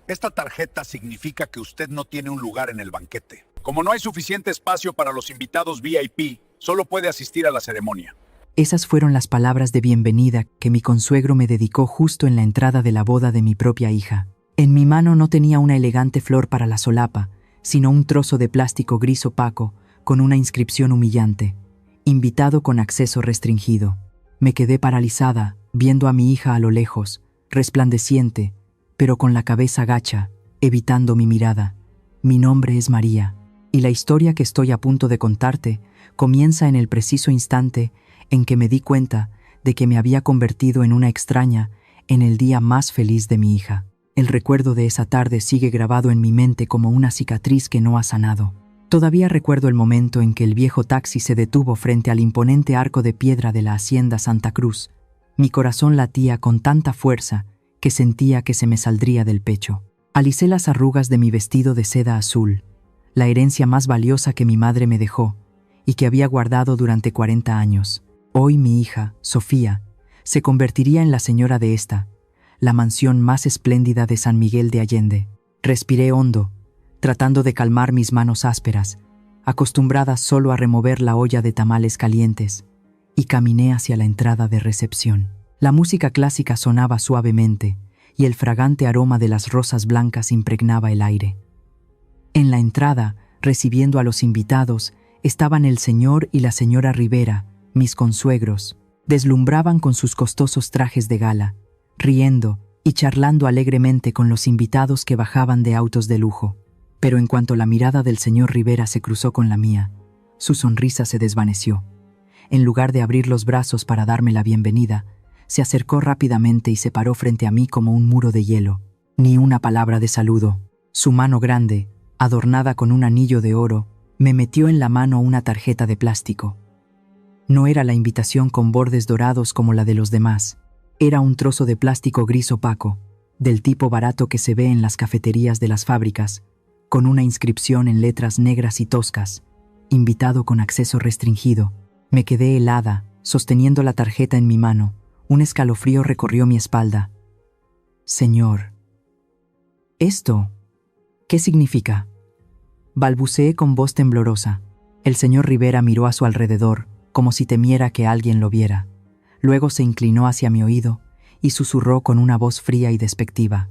Esta tarjeta significa que usted no tiene un lugar en el banquete. Como no hay suficiente espacio para los invitados VIP, solo puede asistir a la ceremonia. Esas fueron las palabras de bienvenida que mi consuegro me dedicó justo en la entrada de la boda de mi propia hija. En mi mano no tenía una elegante flor para la solapa, sino un trozo de plástico gris opaco con una inscripción humillante: invitado con acceso restringido. Me quedé paralizada, viendo a mi hija a lo lejos, resplandeciente, pero con la cabeza gacha, evitando mi mirada. Mi nombre es María, y la historia que estoy a punto de contarte comienza en el preciso instante en que me di cuenta de que me había convertido en una extraña en el día más feliz de mi hija. El recuerdo de esa tarde sigue grabado en mi mente como una cicatriz que no ha sanado. Todavía recuerdo el momento en que el viejo taxi se detuvo frente al imponente arco de piedra de la hacienda Santa Cruz. Mi corazón latía con tanta fuerza que sentía que se me saldría del pecho. Alicé las arrugas de mi vestido de seda azul, la herencia más valiosa que mi madre me dejó y que había guardado durante 40 años. Hoy mi hija, Sofía, se convertiría en la señora de esta, la mansión más espléndida de San Miguel de Allende. Respiré hondo, tratando de calmar mis manos ásperas, acostumbradas solo a remover la olla de tamales calientes, y caminé hacia la entrada de recepción. La música clásica sonaba suavemente, y el fragante aroma de las rosas blancas impregnaba el aire. En la entrada, recibiendo a los invitados, estaban el señor y la señora Rivera, mis consuegros. Deslumbraban con sus costosos trajes de gala, riendo y charlando alegremente con los invitados que bajaban de autos de lujo. Pero en cuanto la mirada del señor Rivera se cruzó con la mía, su sonrisa se desvaneció. En lugar de abrir los brazos para darme la bienvenida, se acercó rápidamente y se paró frente a mí como un muro de hielo. Ni una palabra de saludo. Su mano grande, adornada con un anillo de oro, me metió en la mano una tarjeta de plástico. No era la invitación con bordes dorados como la de los demás. Era un trozo de plástico gris opaco, del tipo barato que se ve en las cafeterías de las fábricas, con una inscripción en letras negras y toscas: invitado con acceso restringido. Me quedé helada, sosteniendo la tarjeta en mi mano. Un escalofrío recorrió mi espalda. Señor, ¿esto qué significa? Balbuceé con voz temblorosa. El señor Rivera miró a su alrededor, como si temiera que alguien lo viera. Luego se inclinó hacia mi oído y susurró con una voz fría y despectiva: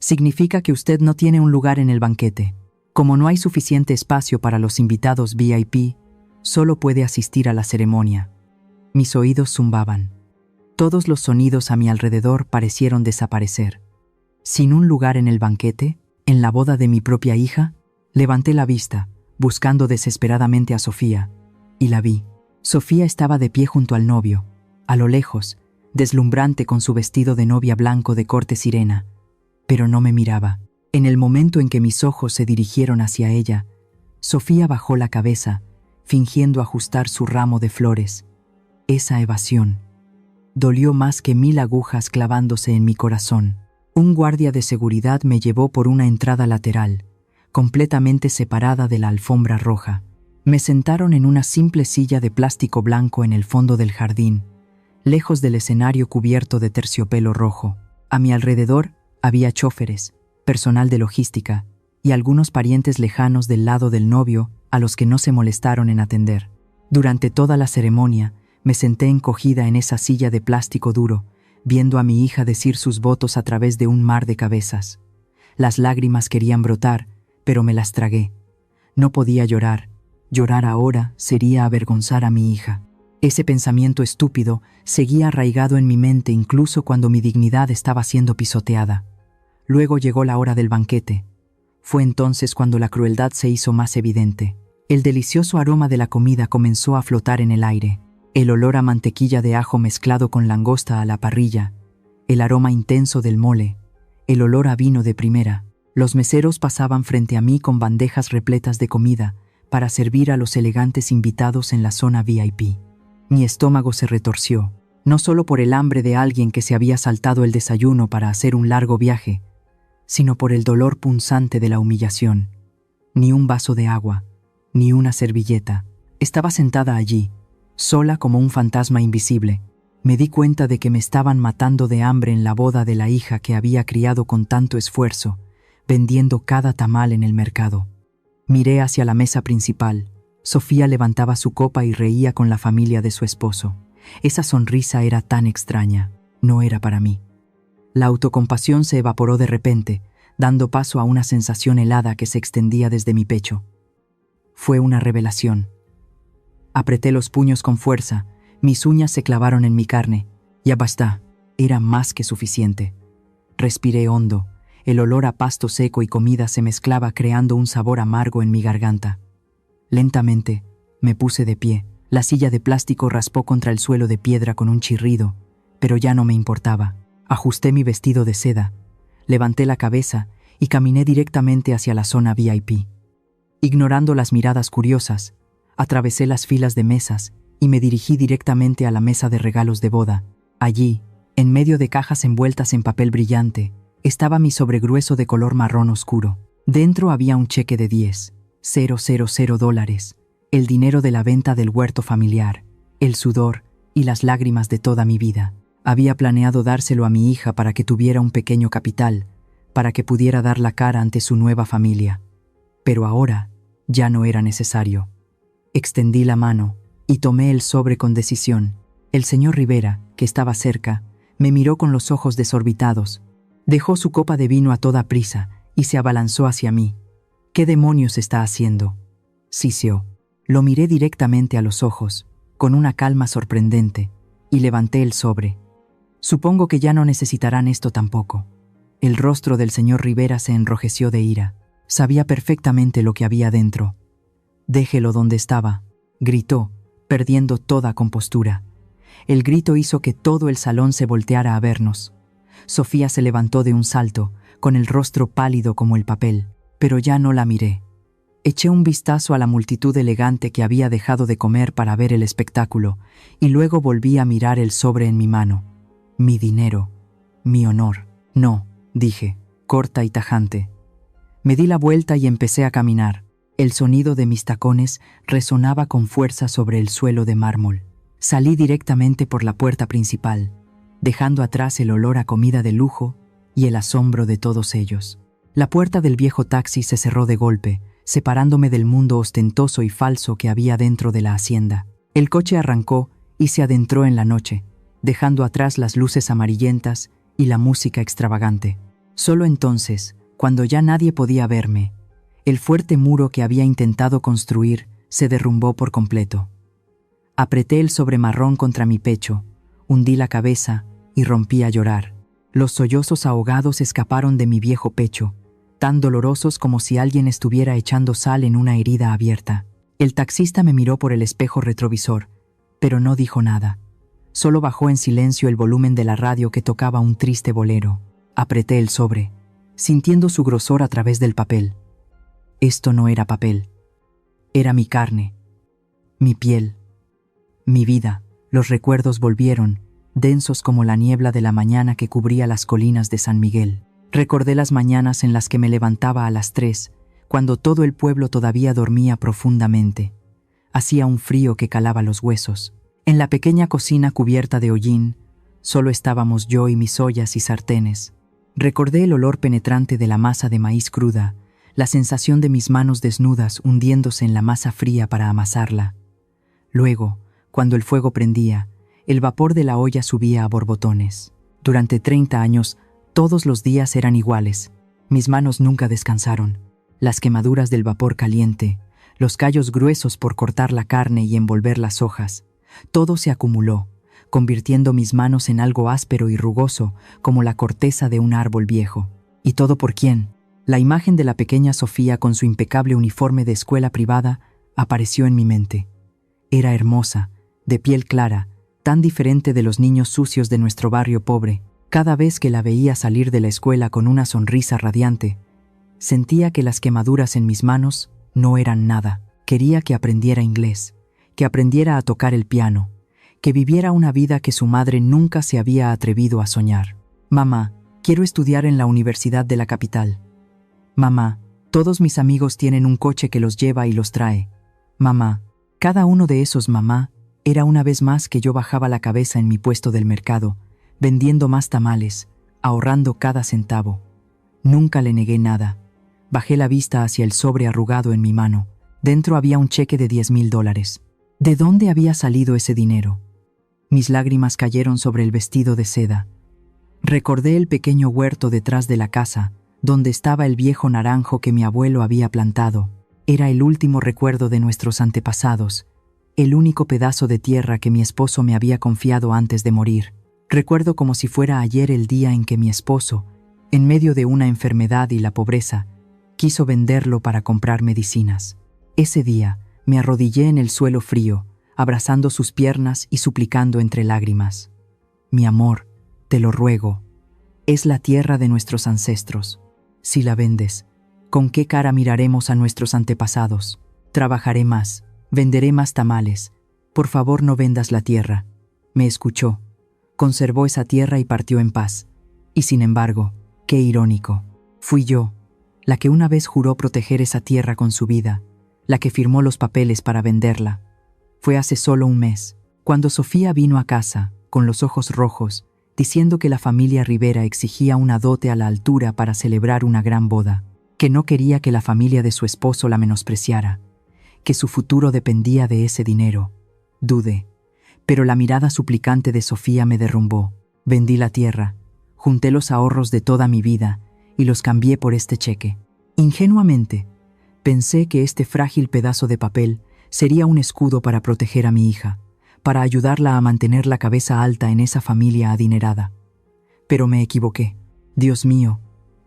significa que usted no tiene un lugar en el banquete. Como no hay suficiente espacio para los invitados VIP, solo puede asistir a la ceremonia. Mis oídos zumbaban. Todos los sonidos a mi alrededor parecieron desaparecer. ¿Sin un lugar en el banquete? ¿En la boda de mi propia hija? Levanté la vista, buscando desesperadamente a Sofía, y la vi. Sofía estaba de pie junto al novio, a lo lejos, deslumbrante con su vestido de novia blanco de corte sirena, pero no me miraba. En el momento en que mis ojos se dirigieron hacia ella, Sofía bajó la cabeza, fingiendo ajustar su ramo de flores. Esa evasión dolió más que 1000 agujas clavándose en mi corazón. Un guardia de seguridad me llevó por una entrada lateral, completamente separada de la alfombra roja. Me sentaron en una simple silla de plástico blanco en el fondo del jardín, lejos del escenario cubierto de terciopelo rojo. A mi alrededor había chóferes, personal de logística y algunos parientes lejanos del lado del novio a los que no se molestaron en atender. Durante toda la ceremonia, me senté encogida en esa silla de plástico duro, viendo a mi hija decir sus votos a través de un mar de cabezas. Las lágrimas querían brotar, pero me las tragué. No podía llorar. Llorar ahora sería avergonzar a mi hija. Ese pensamiento estúpido seguía arraigado en mi mente incluso cuando mi dignidad estaba siendo pisoteada. Luego llegó la hora del banquete. Fue entonces cuando la crueldad se hizo más evidente. El delicioso aroma de la comida comenzó a flotar en el aire. El olor a mantequilla de ajo mezclado con langosta a la parrilla, el aroma intenso del mole, el olor a vino de primera. Los meseros pasaban frente a mí con bandejas repletas de comida para servir a los elegantes invitados en la zona VIP. Mi estómago se retorció, no solo por el hambre de alguien que se había saltado el desayuno para hacer un largo viaje, sino por el dolor punzante de la humillación. Ni un vaso de agua, ni una servilleta. Estaba sentada allí, sola como un fantasma invisible. Me di cuenta de que me estaban matando de hambre en la boda de la hija que había criado con tanto esfuerzo, vendiendo cada tamal en el mercado. Miré hacia la mesa principal. Sofía levantaba su copa y reía con la familia de su esposo. Esa sonrisa era tan extraña. No era para mí. La autocompasión se evaporó de repente, dando paso a una sensación helada que se extendía desde mi pecho. Fue una revelación. Apreté los puños con fuerza, mis uñas se clavaron en mi carne. Ya basta, era más que suficiente. Respiré hondo, el olor a pasto seco y comida se mezclaba creando un sabor amargo en mi garganta. Lentamente, me puse de pie. La silla de plástico raspó contra el suelo de piedra con un chirrido, pero ya no me importaba. Ajusté mi vestido de seda, levanté la cabeza y caminé directamente hacia la zona VIP. Ignorando las miradas curiosas, atravesé las filas de mesas y me dirigí directamente a la mesa de regalos de boda. Allí, en medio de cajas envueltas en papel brillante, estaba mi sobregrueso de color marrón oscuro. Dentro había un cheque de $10,000, el dinero de la venta del huerto familiar, el sudor y las lágrimas de toda mi vida. Había planeado dárselo a mi hija para que tuviera un pequeño capital, para que pudiera dar la cara ante su nueva familia. Pero ahora ya no era necesario. Extendí la mano y tomé el sobre con decisión. El señor Rivera, que estaba cerca, me miró con los ojos desorbitados. Dejó su copa de vino a toda prisa y se abalanzó hacia mí. ¿Qué demonios está haciendo?, siseó. Lo miré directamente a los ojos, con una calma sorprendente, y levanté el sobre. Supongo que ya no necesitarán esto tampoco. El rostro del señor Rivera se enrojeció de ira. Sabía perfectamente lo que había dentro. «Déjelo donde estaba», gritó, perdiendo toda compostura. El grito hizo que todo el salón se volteara a vernos. Sofía se levantó de un salto, con el rostro pálido como el papel, pero ya no la miré. Eché un vistazo a la multitud elegante que había dejado de comer para ver el espectáculo, y luego volví a mirar el sobre en mi mano. Mi dinero, mi honor. «No», dije, corta y tajante. Me di la vuelta y empecé a caminar. El sonido de mis tacones resonaba con fuerza sobre el suelo de mármol. Salí directamente por la puerta principal, dejando atrás el olor a comida de lujo y el asombro de todos ellos. La puerta del viejo taxi se cerró de golpe, separándome del mundo ostentoso y falso que había dentro de la hacienda. El coche arrancó y se adentró en la noche, dejando atrás las luces amarillentas y la música extravagante. Solo entonces, cuando ya nadie podía verme, el fuerte muro que había intentado construir se derrumbó por completo. Apreté el sobre marrón contra mi pecho, hundí la cabeza y rompí a llorar. Los sollozos ahogados escaparon de mi viejo pecho, tan dolorosos como si alguien estuviera echando sal en una herida abierta. El taxista me miró por el espejo retrovisor, pero no dijo nada. Solo bajó en silencio el volumen de la radio que tocaba un triste bolero. Apreté el sobre, sintiendo su grosor a través del papel. Esto no era papel. Era mi carne, mi piel, mi vida. Los recuerdos volvieron, densos como la niebla de la mañana que cubría las colinas de San Miguel. Recordé las mañanas en las que me levantaba a las 3, cuando todo el pueblo todavía dormía profundamente. Hacía un frío que calaba los huesos. En la pequeña cocina cubierta de hollín, solo estábamos yo y mis ollas y sartenes. Recordé el olor penetrante de la masa de maíz cruda, la sensación de mis manos desnudas hundiéndose en la masa fría para amasarla. Luego, cuando el fuego prendía, el vapor de la olla subía a borbotones. Durante 30 años, todos los días eran iguales. Mis manos nunca descansaron. Las quemaduras del vapor caliente, los callos gruesos por cortar la carne y envolver las hojas, todo se acumuló, convirtiendo mis manos en algo áspero y rugoso como la corteza de un árbol viejo. ¿Y todo por quién? La imagen de la pequeña Sofía con su impecable uniforme de escuela privada apareció en mi mente. Era hermosa, de piel clara, tan diferente de los niños sucios de nuestro barrio pobre. Cada vez que la veía salir de la escuela con una sonrisa radiante, sentía que las quemaduras en mis manos no eran nada. Quería que aprendiera inglés, que aprendiera a tocar el piano, que viviera una vida que su madre nunca se había atrevido a soñar. «Mamá, quiero estudiar en la universidad de la capital. Mamá, todos mis amigos tienen un coche que los lleva y los trae. Mamá». Cada uno de esos «mamá» era una vez más que yo bajaba la cabeza en mi puesto del mercado, vendiendo más tamales, ahorrando cada centavo. Nunca le negué nada. Bajé la vista hacia el sobre arrugado en mi mano. Dentro había un cheque de $10,000. ¿De dónde había salido ese dinero? Mis lágrimas cayeron sobre el vestido de seda. Recordé el pequeño huerto detrás de la casa, donde estaba el viejo naranjo que mi abuelo había plantado. Era el último recuerdo de nuestros antepasados, el único pedazo de tierra que mi esposo me había confiado antes de morir. Recuerdo como si fuera ayer el día en que mi esposo, en medio de una enfermedad y la pobreza, quiso venderlo para comprar medicinas. Ese día me arrodillé en el suelo frío, abrazando sus piernas y suplicando entre lágrimas: mi amor, te lo ruego, es la tierra de nuestros ancestros. Si la vendes, ¿con qué cara miraremos a nuestros antepasados? Trabajaré más, venderé más tamales. Por favor, no vendas la tierra. Me escuchó, conservó esa tierra y partió en paz. Y sin embargo, qué irónico, fui yo, la que una vez juró proteger esa tierra con su vida, la que firmó los papeles para venderla. Fue hace solo un mes, cuando Sofía vino a casa, con los ojos rojos, diciendo que la familia Rivera exigía una dote a la altura para celebrar una gran boda, que no quería que la familia de su esposo la menospreciara, que su futuro dependía de ese dinero. Dudé, pero la mirada suplicante de Sofía me derrumbó. Vendí la tierra, junté los ahorros de toda mi vida y los cambié por este cheque. Ingenuamente, pensé que este frágil pedazo de papel sería un escudo para proteger a mi hija, para ayudarla a mantener la cabeza alta en esa familia adinerada. Pero me equivoqué. Dios mío,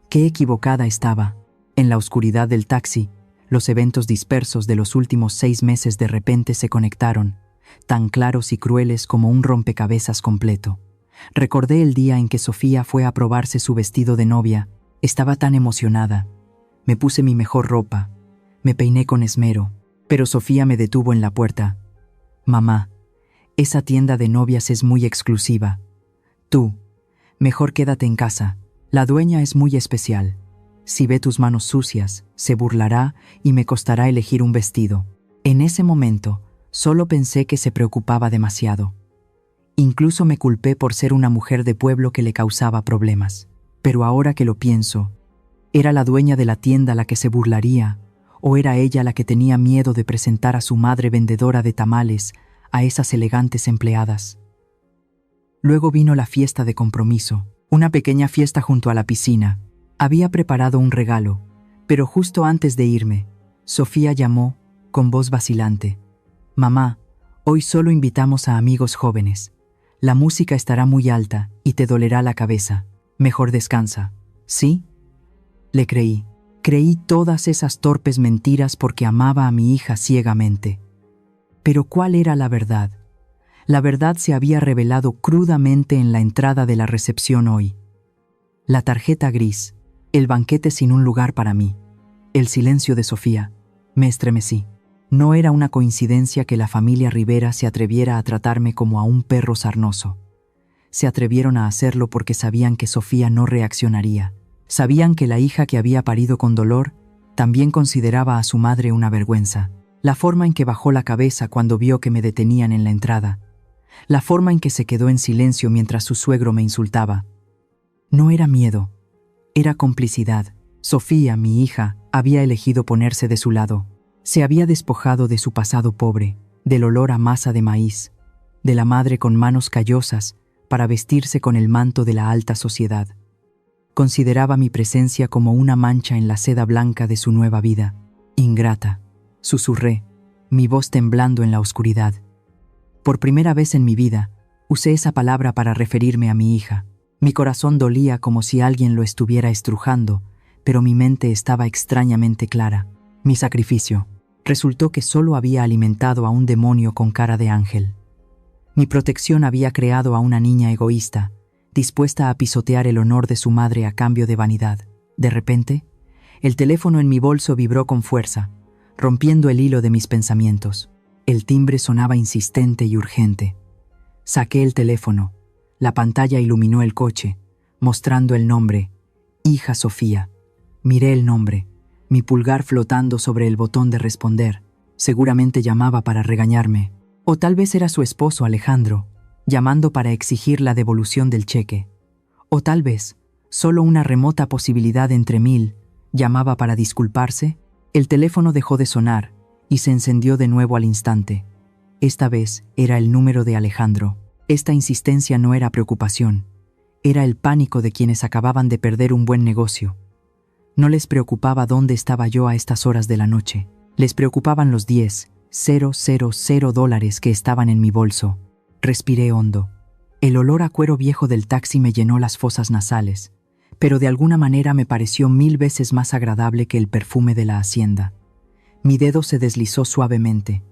qué equivocada estaba. En la oscuridad del taxi, los eventos dispersos de los últimos 6 meses de repente se conectaron, tan claros y crueles como un rompecabezas completo. Recordé el día en que Sofía fue a probarse su vestido de novia. Estaba tan emocionada. Me puse mi mejor ropa, me peiné con esmero, pero Sofía me detuvo en la puerta. Mamá, esa tienda de novias es muy exclusiva. Tú, mejor quédate en casa. La dueña es muy especial. Si ve tus manos sucias, se burlará y me costará elegir un vestido. En ese momento, solo pensé que se preocupaba demasiado. Incluso me culpé por ser una mujer de pueblo que le causaba problemas. Pero ahora que lo pienso, ¿era la dueña de la tienda la que se burlaría? ¿O era ella la que tenía miedo de presentar a su madre vendedora de tamales a esas elegantes empleadas? Luego vino la fiesta de compromiso, una pequeña fiesta junto a la piscina. Había preparado un regalo, pero justo antes de irme, Sofía llamó, con voz vacilante: Mamá, hoy solo invitamos a amigos jóvenes. La música estará muy alta y te dolerá la cabeza. Mejor descansa. ¿Sí? Le creí. Creí todas esas torpes mentiras porque amaba a mi hija ciegamente. Pero ¿cuál era la verdad? La verdad se había revelado crudamente en la entrada de la recepción hoy. La tarjeta gris, el banquete sin un lugar para mí, el silencio de Sofía. Me estremecí. No era una coincidencia que la familia Rivera se atreviera a tratarme como a un perro sarnoso. Se atrevieron a hacerlo porque sabían que Sofía no reaccionaría. Sabían que la hija que había parido con dolor también consideraba a su madre una vergüenza. La forma en que bajó la cabeza cuando vio que me detenían en la entrada. La forma en que se quedó en silencio mientras su suegro me insultaba. No era miedo, era complicidad. Sofía, mi hija, había elegido ponerse de su lado. Se había despojado de su pasado pobre, del olor a masa de maíz, de la madre con manos callosas, para vestirse con el manto de la alta sociedad. Consideraba mi presencia como una mancha en la seda blanca de su nueva vida. Ingrata, susurré, mi voz temblando en la oscuridad. Por primera vez en mi vida, usé esa palabra para referirme a mi hija. Mi corazón dolía como si alguien lo estuviera estrujando, pero mi mente estaba extrañamente clara. Mi sacrificio. Resultó que solo había alimentado a un demonio con cara de ángel. Mi protección había creado a una niña egoísta, dispuesta a pisotear el honor de su madre a cambio de vanidad. De repente, el teléfono en mi bolso vibró con fuerza, rompiendo el hilo de mis pensamientos. El timbre sonaba insistente y urgente. Saqué el teléfono. La pantalla iluminó el coche, mostrando el nombre: Hija Sofía. Miré el nombre, mi pulgar flotando sobre el botón de responder. Seguramente llamaba para regañarme. O tal vez era su esposo Alejandro, llamando para exigir la devolución del cheque. O tal vez, Solo una remota posibilidad entre mil. Llamaba para disculparse. El teléfono dejó de sonar y se encendió de nuevo al instante. Esta vez era el número de Alejandro. Esta insistencia no era preocupación. Era el pánico de quienes acababan de perder un buen negocio. No les preocupaba dónde estaba yo a estas horas de la noche. Les preocupaban los $10,000 que estaban en mi bolso. Respiré hondo. El olor a cuero viejo del taxi me llenó las fosas nasales, pero de alguna manera me pareció 1000 veces más agradable que el perfume de la hacienda. Mi dedo se deslizó suavemente.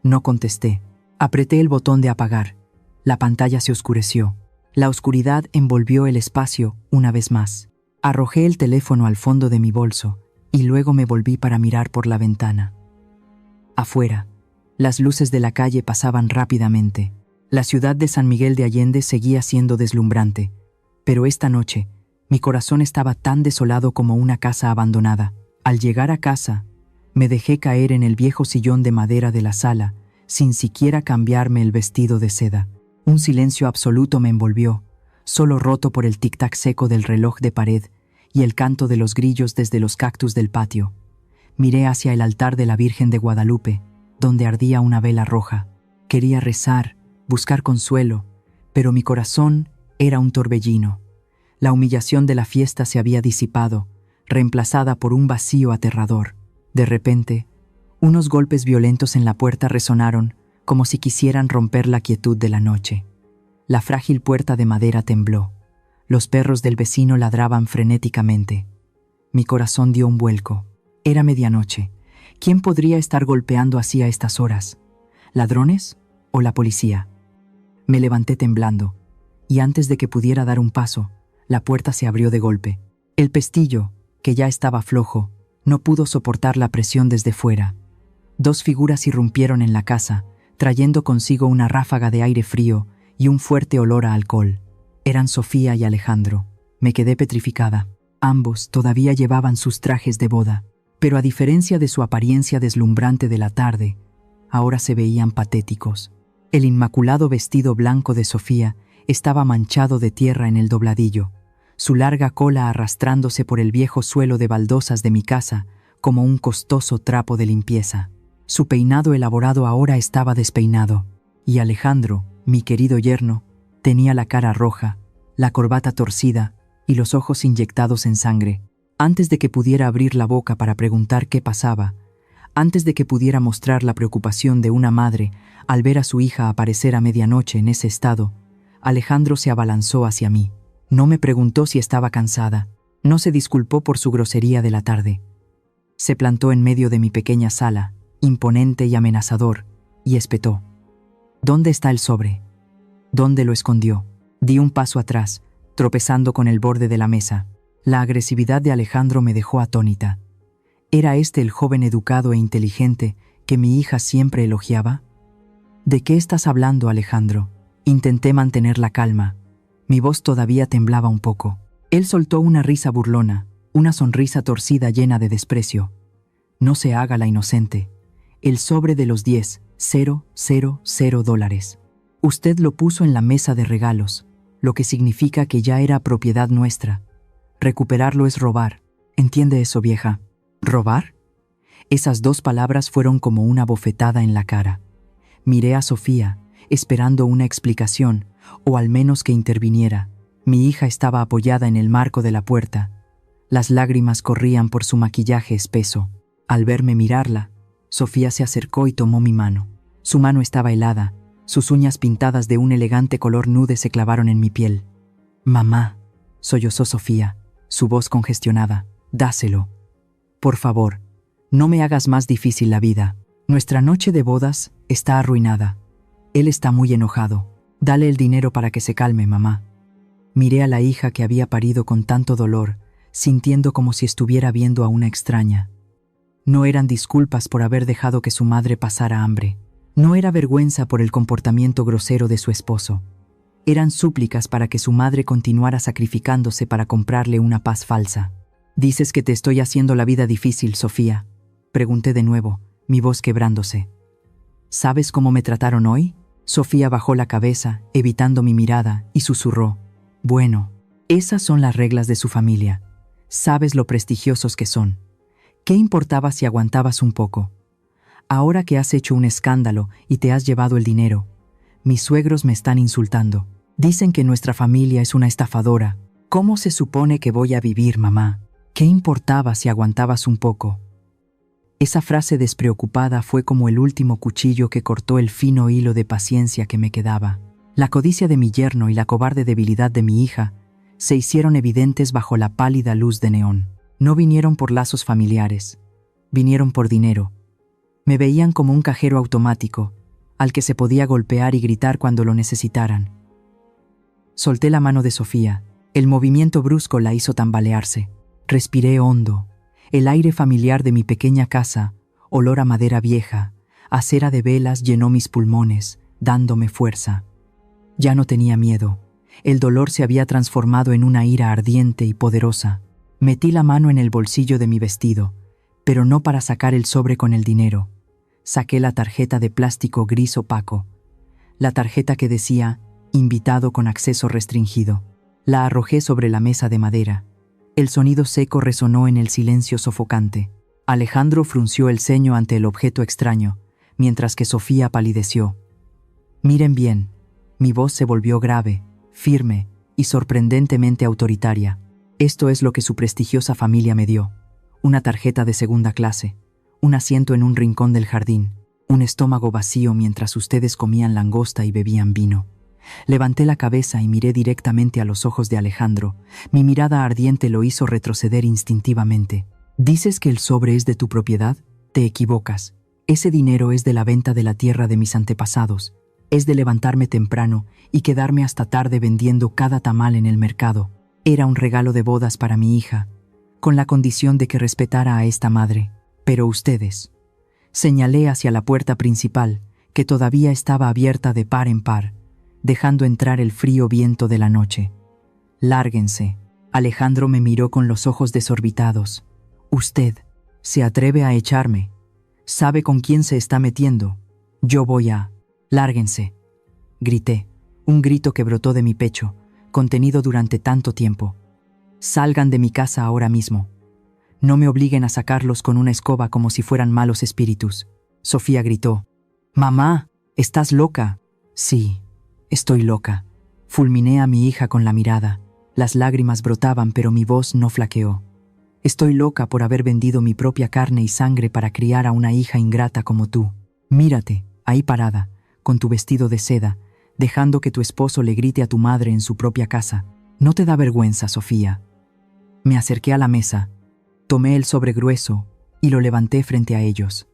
No contesté. Apreté el botón de apagar. La pantalla se oscureció. La oscuridad envolvió el espacio una vez más. Arrojé el teléfono al fondo de mi bolso y luego me volví para mirar por la ventana. Afuera, las luces de la calle pasaban rápidamente. La ciudad de San Miguel de Allende seguía siendo deslumbrante, pero esta noche mi corazón estaba tan desolado como una casa abandonada. Al llegar a casa, me dejé caer en el viejo sillón de madera de la sala, sin siquiera cambiarme el vestido de seda. Un silencio absoluto me envolvió, solo roto por el tic-tac seco del reloj de pared y el canto de los grillos desde los cactus del patio. Miré hacia el altar de la Virgen de Guadalupe, donde ardía una vela roja. Quería rezar, buscar consuelo, pero mi corazón era un torbellino. La humillación de la fiesta se había disipado, reemplazada por un vacío aterrador. De repente, unos golpes violentos en la puerta resonaron como si quisieran romper la quietud de la noche. La frágil puerta de madera tembló. Los perros del vecino ladraban frenéticamente. Mi corazón dio un vuelco. Era medianoche. ¿Quién podría estar golpeando así a estas horas? ¿Ladrones o la policía? Me levanté temblando, y antes de que pudiera dar un paso, la puerta se abrió de golpe. El pestillo, que ya estaba flojo, no pudo soportar la presión desde fuera. Dos figuras irrumpieron en la casa, trayendo consigo una ráfaga de aire frío y un fuerte olor a alcohol. Eran Sofía y Alejandro. Me quedé petrificada. Ambos todavía llevaban sus trajes de boda, pero a diferencia de su apariencia deslumbrante de la tarde, ahora se veían patéticos. El inmaculado vestido blanco de Sofía estaba manchado de tierra en el dobladillo, su larga cola arrastrándose por el viejo suelo de baldosas de mi casa como un costoso trapo de limpieza. Su peinado elaborado ahora estaba despeinado, y Alejandro, mi querido yerno, tenía la cara roja, la corbata torcida y los ojos inyectados en sangre. Antes de que pudiera abrir la boca para preguntar qué pasaba, antes de que pudiera mostrar la preocupación de una madre al ver a su hija aparecer a medianoche en ese estado, Alejandro se abalanzó hacia mí. No me preguntó si estaba cansada, no se disculpó por su grosería de la tarde. Se plantó en medio de mi pequeña sala, imponente y amenazador, y espetó. ¿Dónde está el sobre? ¿Dónde lo escondió? Di un paso atrás, tropezando con el borde de la mesa. La agresividad de Alejandro me dejó atónita. ¿Era este el joven educado e inteligente que mi hija siempre elogiaba? ¿De qué estás hablando, Alejandro? Intenté mantener la calma. Mi voz todavía temblaba un poco. Él soltó una risa burlona, una sonrisa torcida llena de desprecio. No se haga la inocente. El sobre de los $10,000. Usted lo puso en la mesa de regalos, lo que significa que ya era propiedad nuestra. Recuperarlo es robar. ¿Entiende eso, vieja? ¿Robar? Esas dos palabras fueron como una bofetada en la cara. Miré a Sofía, esperando una explicación, o al menos que interviniera. Mi hija estaba apoyada en el marco de la puerta. Las lágrimas corrían por su maquillaje espeso. Al verme mirarla, Sofía se acercó y tomó mi mano. Su mano estaba helada, sus uñas pintadas de un elegante color nude se clavaron en mi piel. «Mamá», sollozó Sofía, su voz congestionada, «dáselo. Por favor, no me hagas más difícil la vida. Nuestra noche de bodas está arruinada. Él está muy enojado. Dale el dinero para que se calme, mamá». Miré a la hija que había parido con tanto dolor, sintiendo como si estuviera viendo a una extraña. No eran disculpas por haber dejado que su madre pasara hambre. No era vergüenza por el comportamiento grosero de su esposo. Eran súplicas para que su madre continuara sacrificándose para comprarle una paz falsa. «¿Dices que te estoy haciendo la vida difícil, Sofía?», pregunté de nuevo, mi voz quebrándose. «¿Sabes cómo me trataron hoy?». Sofía bajó la cabeza, evitando mi mirada, y susurró: «Bueno, Esas son las reglas de su familia. Sabes lo prestigiosos que son. ¿Qué importaba si aguantabas un poco? Ahora que has hecho un escándalo y te has llevado el dinero, mis suegros me están insultando. Dicen que nuestra familia es una estafadora. ¿Cómo se supone que voy a vivir, mamá? ¿Qué importaba si aguantabas un poco? Esa frase despreocupada fue como el último cuchillo que cortó el fino hilo de paciencia que me quedaba. La codicia de mi yerno y la cobarde debilidad de mi hija se hicieron evidentes bajo la pálida luz de neón. No vinieron por lazos familiares, vinieron por dinero. Me veían como un cajero automático, al que se podía golpear y gritar cuando lo necesitaran. Solté la mano de Sofía. El movimiento brusco la hizo tambalearse. Respiré hondo. El aire familiar de mi pequeña casa, olor a madera vieja, a cera de velas llenó mis pulmones, dándome fuerza. Ya no tenía miedo. El dolor se había transformado en una ira ardiente y poderosa. Metí la mano en el bolsillo de mi vestido, pero no para sacar el sobre con el dinero. Saqué la tarjeta de plástico gris opaco. La tarjeta que decía, invitado con acceso restringido. La arrojé sobre la mesa de madera. El sonido seco resonó en el silencio sofocante. Alejandro frunció el ceño ante el objeto extraño, mientras que Sofía palideció. Miren bien, mi voz se volvió grave, firme y sorprendentemente autoritaria. Esto es lo que su prestigiosa familia me dio. Una tarjeta de segunda clase, un asiento en un rincón del jardín, un estómago vacío mientras ustedes comían langosta y bebían vino. Levanté la cabeza y miré directamente a los ojos de Alejandro. Mi mirada ardiente lo hizo retroceder instintivamente. ¿Dices que el sobre es de tu propiedad? Te equivocas. Ese dinero es de la venta de la tierra de mis antepasados. Es de levantarme temprano y quedarme hasta tarde vendiendo cada tamal en el mercado. Era un regalo de bodas para mi hija, con la condición de que respetara a esta madre. Pero ustedes. Señalé hacia la puerta principal, que todavía estaba abierta de par en par, dejando entrar el frío viento de la noche. Lárguense. Alejandro me miró con los ojos desorbitados. Usted se atreve a echarme. ¿Sabe con quién se está metiendo? Yo voy a... Lárguense. Grité, un grito que brotó de mi pecho, contenido durante tanto tiempo. Salgan de mi casa ahora mismo. No me obliguen a sacarlos con una escoba como si fueran malos espíritus. Sofía gritó. Mamá, ¿estás loca? Sí, estoy loca. Fulminé a mi hija con la mirada. Las lágrimas brotaban, pero mi voz no flaqueó. Estoy loca por haber vendido mi propia carne y sangre para criar a una hija ingrata como tú. Mírate, ahí parada, con tu vestido de seda, dejando que tu esposo le grite a tu madre en su propia casa. ¿No te da vergüenza, Sofía? Me acerqué a la mesa, tomé el sobre grueso y lo levanté frente a ellos.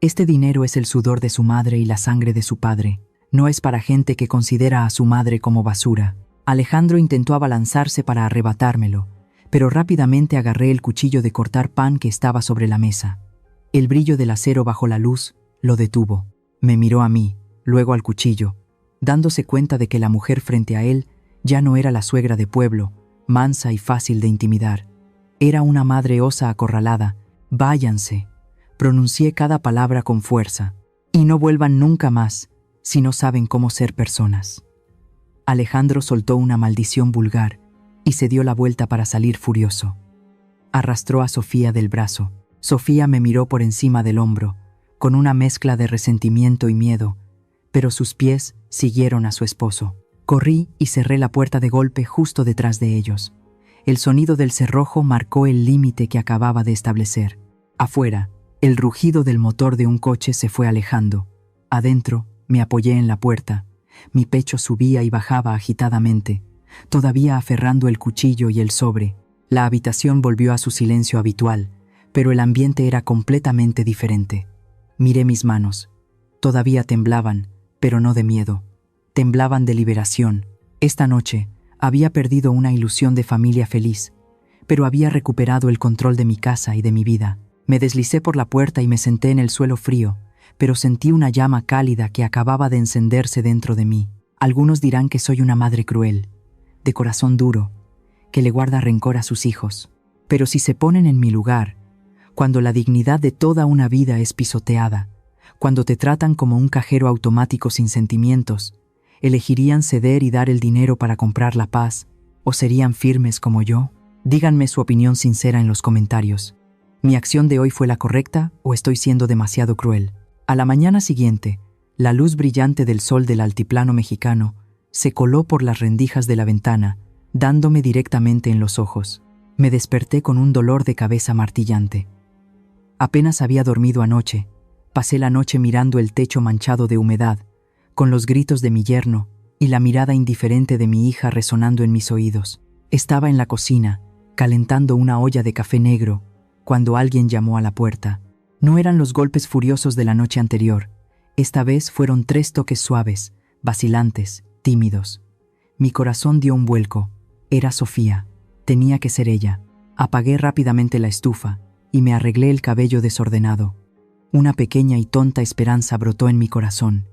Este dinero es el sudor de su madre y la sangre de su padre. No es para gente que considera a su madre como basura. Alejandro intentó abalanzarse para arrebatármelo, pero rápidamente agarré el cuchillo de cortar pan que estaba sobre la mesa. El brillo del acero bajo la luz lo detuvo. Me miró a mí, luego al cuchillo, dándose cuenta de que la mujer frente a él ya no era la suegra de pueblo, mansa y fácil de intimidar. Era una madre osa acorralada. Váyanse. Pronuncié cada palabra con fuerza. Y no vuelvan nunca más, si no saben cómo ser personas. Alejandro soltó una maldición vulgar y se dio la vuelta para salir furioso. Arrastró a Sofía del brazo. Sofía me miró por encima del hombro, con una mezcla de resentimiento y miedo, pero sus pies siguieron a su esposo. Corrí y cerré la puerta de golpe justo detrás de ellos. El sonido del cerrojo marcó el límite que acababa de establecer. Afuera, el rugido del motor de un coche se fue alejando. Adentro, me apoyé en la puerta. Mi pecho subía y bajaba agitadamente, todavía aferrando el cuchillo y el sobre. La habitación volvió a su silencio habitual, pero el ambiente era completamente diferente. Miré mis manos. Todavía temblaban, pero no de miedo. Temblaban de liberación. Esta noche había perdido una ilusión de familia feliz, pero había recuperado el control de mi casa y de mi vida. Me deslicé por la puerta y me senté en el suelo frío, pero sentí una llama cálida que acababa de encenderse dentro de mí. Algunos dirán que soy una madre cruel, de corazón duro, que le guarda rencor a sus hijos. Pero si se ponen en mi lugar, cuando la dignidad de toda una vida es pisoteada, cuando te tratan como un cajero automático sin sentimientos, elegirían ceder y dar el dinero para comprar la paz, ¿O serían firmes como yo? Díganme su opinión sincera en los comentarios. ¿Mi acción de hoy fue la correcta o estoy siendo demasiado cruel? A la mañana siguiente, la luz brillante del sol del altiplano mexicano se coló por las rendijas de la ventana, dándome directamente en los ojos. Me desperté con un dolor de cabeza martillante. Apenas había dormido anoche. Pasé la noche mirando el techo manchado de humedad, con los gritos de mi yerno y la mirada indiferente de mi hija resonando en mis oídos. Estaba en la cocina, calentando una olla de café negro, cuando alguien llamó a la puerta. No eran los golpes furiosos de la noche anterior. Esta vez fueron 3 toques suaves, vacilantes, tímidos. Mi corazón dio un vuelco. Era Sofía. Tenía que ser ella. Apagué rápidamente la estufa y me arreglé el cabello desordenado. Una pequeña y tonta esperanza brotó en mi corazón.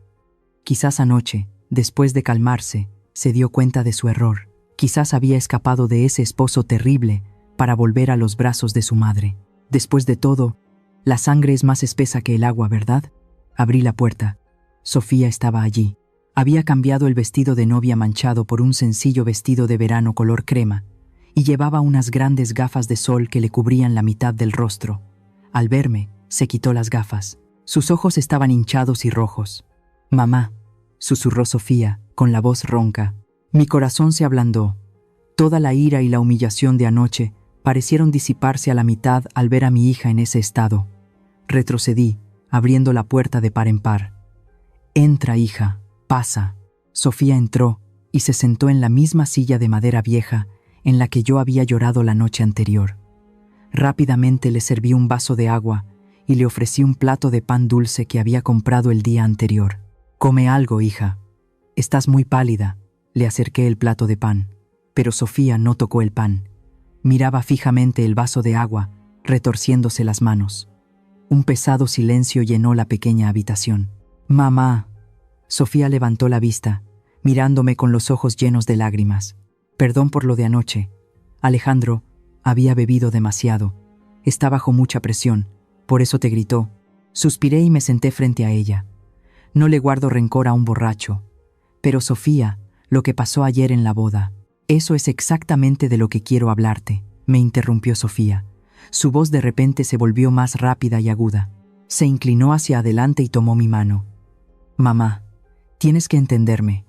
Quizás anoche, después de calmarse, se dio cuenta de su error. Quizás había escapado de ese esposo terrible para volver a los brazos de su madre. Después de todo, la sangre es más espesa que el agua, ¿verdad? Abrí la puerta. Sofía estaba allí. Había cambiado el vestido de novia manchado por un sencillo vestido de verano color crema y llevaba unas grandes gafas de sol que le cubrían la mitad del rostro. Al verme, se quitó las gafas. Sus ojos estaban hinchados y rojos. «Mamá», susurró Sofía, con la voz ronca. Mi corazón se ablandó. Toda la ira y la humillación de anoche parecieron disiparse a la mitad al ver a mi hija en ese estado. Retrocedí, abriendo la puerta de par en par. «Entra, hija, pasa». Sofía entró y se sentó en la misma silla de madera vieja en la que yo había llorado la noche anterior. Rápidamente le serví un vaso de agua y le ofrecí un plato de pan dulce que había comprado el día anterior. «Come algo, hija. Estás muy pálida». Le acerqué el plato de pan, pero Sofía no tocó el pan. Miraba fijamente el vaso de agua, retorciéndose las manos. Un pesado silencio llenó la pequeña habitación. «Mamá». Sofía levantó la vista, mirándome con los ojos llenos de lágrimas. «Perdón por lo de anoche. Alejandro había bebido demasiado. Está bajo mucha presión, por eso te gritó». Suspiré y me senté frente a ella. No le guardo rencor a un borracho. Pero Sofía, lo que pasó ayer en la boda, eso es exactamente de lo que quiero hablarte, me interrumpió Sofía. Su voz de repente se volvió más rápida y aguda. Se inclinó hacia adelante y tomó mi mano. «Mamá, tienes que entenderme.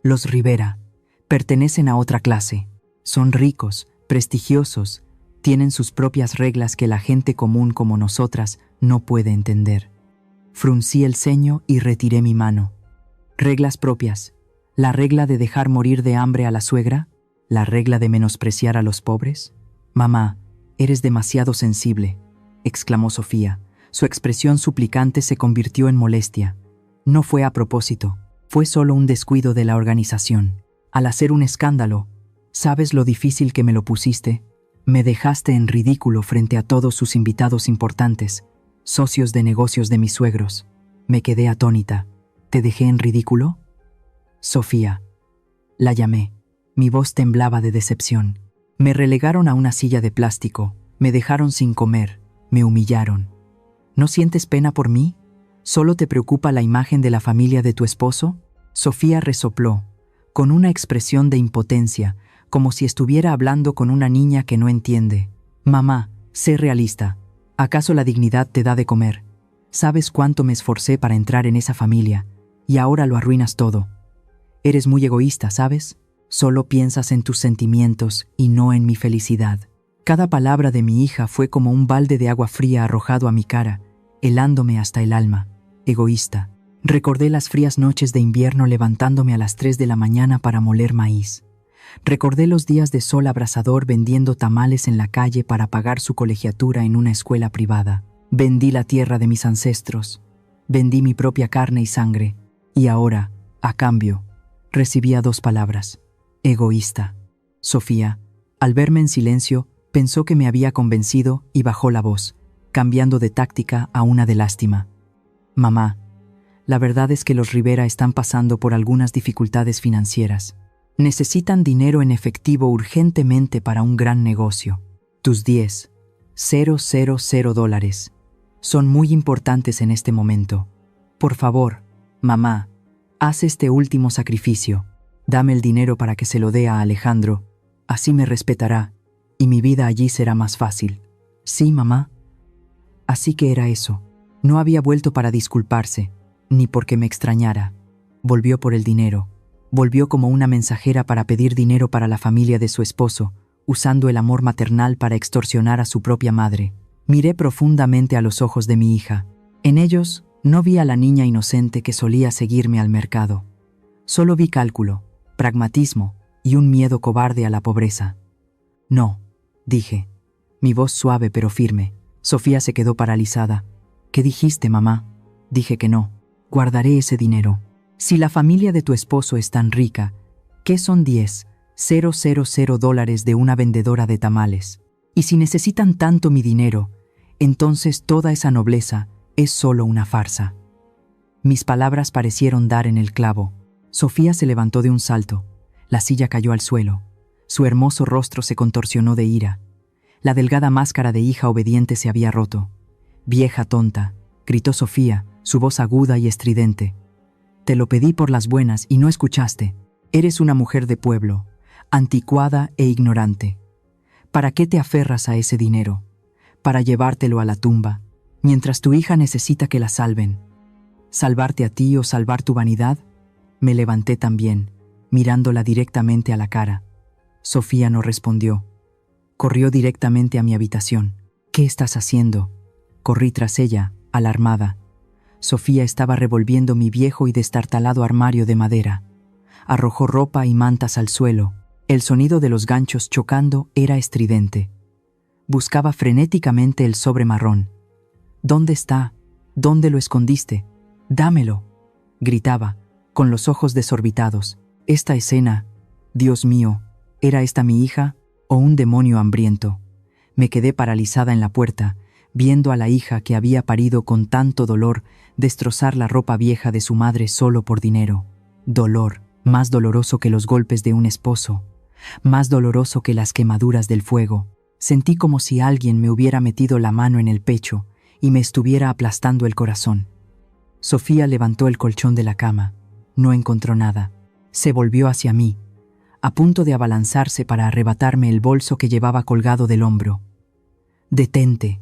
Los Rivera pertenecen a otra clase. Son ricos, prestigiosos, tienen sus propias reglas que la gente común como nosotras no puede entender». Fruncí el ceño y retiré mi mano. «Reglas propias. ¿La regla de dejar morir de hambre a la suegra? ¿La regla de menospreciar a los pobres?» «Mamá, eres demasiado sensible», exclamó Sofía. Su expresión suplicante se convirtió en molestia. «No fue a propósito. Fue solo un descuido de la organización. Al hacer un escándalo, ¿sabes lo difícil que me lo pusiste? Me dejaste en ridículo frente a todos sus invitados importantes, socios de negocios de mis suegros. Me quedé atónita. ¿Te dejé en ridículo?» «Sofía». La llamé. Mi voz temblaba de decepción. Me relegaron a una silla de plástico, me dejaron sin comer, me humillaron. ¿No sientes pena por mí? ¿Solo te preocupa la imagen de la familia de tu esposo?» Sofía resopló, con una expresión de impotencia, como si estuviera hablando con una niña que no entiende. «Mamá, sé realista. ¿Acaso la dignidad te da de comer? Sabes cuánto me esforcé para entrar en esa familia, y ahora lo arruinas todo. Eres muy egoísta, ¿sabes? Solo piensas en tus sentimientos y no en mi felicidad». Cada palabra de mi hija fue como un balde de agua fría arrojado a mi cara, helándome hasta el alma. Egoísta. Recordé las frías noches de invierno levantándome a las 3 de la mañana para moler maíz. Recordé los días de sol abrasador vendiendo tamales en la calle para pagar su colegiatura en una escuela privada. Vendí la tierra de mis ancestros. Vendí mi propia carne y sangre. Y ahora, a cambio, recibía 2 palabras. Egoísta. Sofía, al verme en silencio, pensó que me había convencido y bajó la voz, cambiando de táctica a una de lástima. «Mamá, la verdad es que los Rivera están pasando por algunas dificultades financieras. Necesitan dinero en efectivo urgentemente para un gran negocio. Tus $10,000 son muy importantes en este momento. Por favor, mamá, haz este último sacrificio. Dame el dinero para que se lo dé a Alejandro. Así me respetará, y mi vida allí será más fácil. Sí, mamá. Así que era eso. No había vuelto para disculparse, ni porque me extrañara. Volvió por el dinero. Volvió como una mensajera para pedir dinero para la familia de su esposo, usando el amor maternal para extorsionar a su propia madre. Miré profundamente a los ojos de mi hija. En ellos no vi a la niña inocente que solía seguirme al mercado. Solo vi cálculo, pragmatismo y un miedo cobarde a la pobreza. No, dije, mi voz suave pero firme. Sofía se quedó paralizada. ¿Qué dijiste, mamá? Dije que no. Guardaré ese dinero. Si la familia de tu esposo es tan rica, ¿qué son 10,000 dólares de una vendedora de tamales? Y si necesitan tanto mi dinero, entonces toda esa nobleza es solo una farsa. Mis palabras parecieron dar en el clavo. Sofía se levantó de un salto. La silla cayó al suelo. Su hermoso rostro se contorsionó de ira. La delgada máscara de hija obediente se había roto. «Vieja tonta», gritó Sofía, su voz aguda y estridente. «Te lo pedí por las buenas y no escuchaste. Eres una mujer de pueblo, anticuada e ignorante. ¿Para qué te aferras a ese dinero? Para llevártelo a la tumba, mientras tu hija necesita que la salven. ¿Salvarte a ti o salvar tu vanidad?» Me levanté también, mirándola directamente a la cara. Sofía no respondió. Corrió directamente a mi habitación. «¿Qué estás haciendo?» Corrí tras ella, alarmada. Sofía estaba revolviendo mi viejo y destartalado armario de madera. Arrojó ropa y mantas al suelo. El sonido de los ganchos chocando era estridente. Buscaba frenéticamente el sobre marrón. «¿Dónde está? ¿Dónde lo escondiste? Dámelo», gritaba, con los ojos desorbitados. Esta escena, Dios mío, ¿era esta mi hija o un demonio hambriento? Me quedé paralizada en la puerta, viendo a la hija que había parido con tanto dolor destrozar la ropa vieja de su madre solo por dinero. Dolor, más doloroso que los golpes de un esposo, más doloroso que las quemaduras del fuego. Sentí como si alguien me hubiera metido la mano en el pecho y me estuviera aplastando el corazón. Sofía levantó el colchón de la cama. No encontró nada. Se volvió hacia mí, a punto de abalanzarse para arrebatarme el bolso que llevaba colgado del hombro. «Detente»,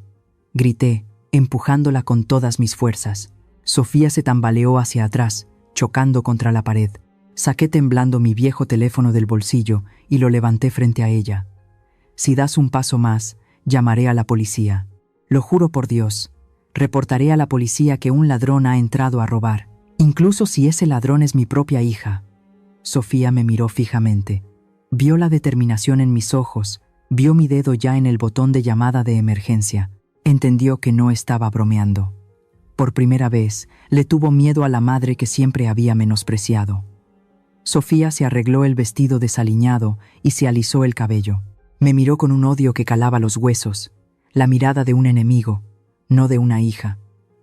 grité, empujándola con todas mis fuerzas. Sofía se tambaleó hacia atrás, chocando contra la pared. Saqué temblando mi viejo teléfono del bolsillo y lo levanté frente a ella. «Si das un paso más, llamaré a la policía. Lo juro por Dios. Reportaré a la policía que un ladrón ha entrado a robar, incluso si ese ladrón es mi propia hija». Sofía me miró fijamente. Vio la determinación en mis ojos, vio mi dedo ya en el botón de llamada de emergencia. Entendió que no estaba bromeando. Por primera vez, le tuvo miedo a la madre que siempre había menospreciado. Sofía se arregló el vestido desaliñado y se alisó el cabello. Me miró con un odio que calaba los huesos, la mirada de un enemigo, no de una hija.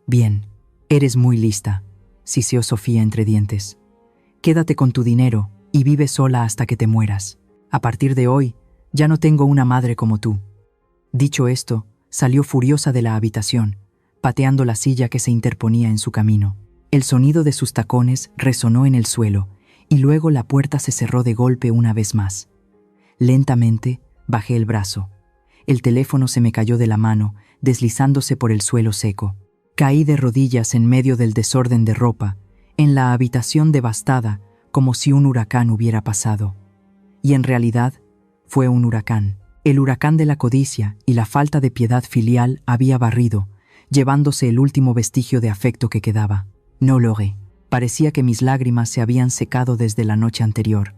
«Bien, eres muy lista», siseó Sofía entre dientes. «Quédate con tu dinero y vive sola hasta que te mueras. A partir de hoy, ya no tengo una madre como tú». Dicho esto, salió furiosa de la habitación, pateando la silla que se interponía en su camino. El sonido de sus tacones resonó en el suelo, y luego la puerta se cerró de golpe una vez más. Lentamente, bajé el brazo. El teléfono se me cayó de la mano, deslizándose por el suelo seco. Caí de rodillas en medio del desorden de ropa, en la habitación devastada, como si un huracán hubiera pasado. Y en realidad, fue un huracán. El huracán de la codicia y la falta de piedad filial había barrido, llevándose el último vestigio de afecto que quedaba. No logré. Parecía que mis lágrimas se habían secado desde la noche anterior.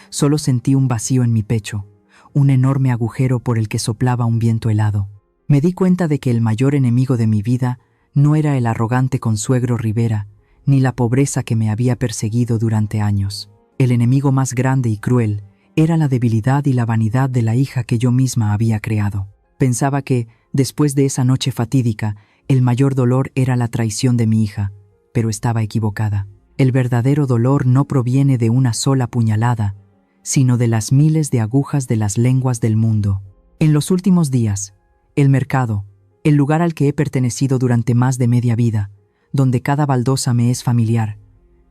Solo sentí un vacío en mi pecho, un enorme agujero por el que soplaba un viento helado. Me di cuenta de que el mayor enemigo de mi vida no era el arrogante consuegro Rivera, ni la pobreza que me había perseguido durante años. El enemigo más grande y cruel era la debilidad y la vanidad de la hija que yo misma había creado. Pensaba que, después de esa noche fatídica, el mayor dolor era la traición de mi hija, pero estaba equivocada. El verdadero dolor no proviene de una sola puñalada, sino de las miles de agujas de las lenguas del mundo. En los últimos días, el mercado, el lugar al que he pertenecido durante más de media vida, donde cada baldosa me es familiar,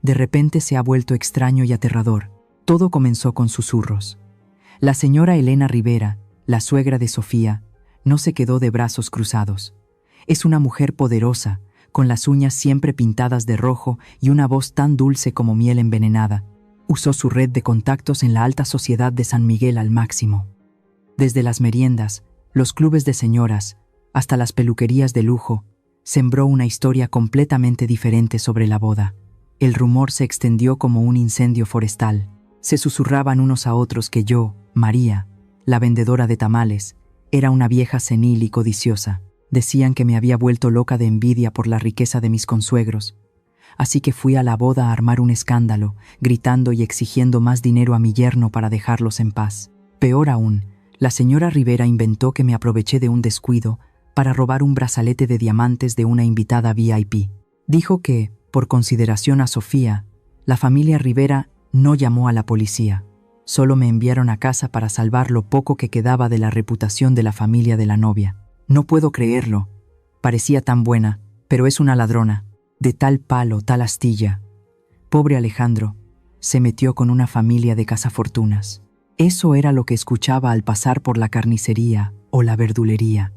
de repente se ha vuelto extraño y aterrador. Todo comenzó con susurros. La señora Elena Rivera, la suegra de Sofía, no se quedó de brazos cruzados. Es una mujer poderosa, con las uñas siempre pintadas de rojo y una voz tan dulce como miel envenenada. Usó su red de contactos en la alta sociedad de San Miguel al máximo. Desde las meriendas, los clubes de señoras, hasta las peluquerías de lujo, sembró una historia completamente diferente sobre la boda. El rumor se extendió como un incendio forestal. Se susurraban unos a otros que yo, María, la vendedora de tamales, era una vieja senil y codiciosa. Decían que me había vuelto loca de envidia por la riqueza de mis consuegros. Así que fui a la boda a armar un escándalo, gritando y exigiendo más dinero a mi yerno para dejarlos en paz. Peor aún, la señora Rivera inventó que me aproveché de un descuido para robar un brazalete de diamantes de una invitada VIP. Dijo que, por consideración a Sofía, la familia Rivera no llamó a la policía. Solo me enviaron a casa para salvar lo poco que quedaba de la reputación de la familia de la novia. No puedo creerlo. Parecía tan buena, pero es una ladrona. De tal palo, tal astilla. Pobre Alejandro, se metió con una familia de cazafortunas. Eso era lo que escuchaba al pasar por la carnicería o la verdulería.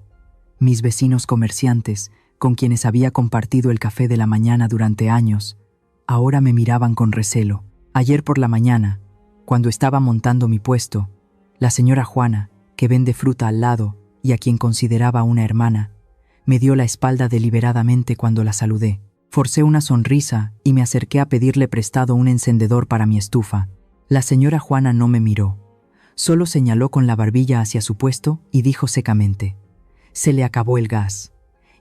Mis vecinos comerciantes, con quienes había compartido el café de la mañana durante años, ahora me miraban con recelo. Ayer por la mañana, cuando estaba montando mi puesto, la señora Juana, que vende fruta al lado y a quien consideraba una hermana, me dio la espalda deliberadamente cuando la saludé. Forcé una sonrisa y me acerqué a pedirle prestado un encendedor para mi estufa. La señora Juana no me miró. Solo señaló con la barbilla hacia su puesto y dijo secamente: «Se le acabó el gas.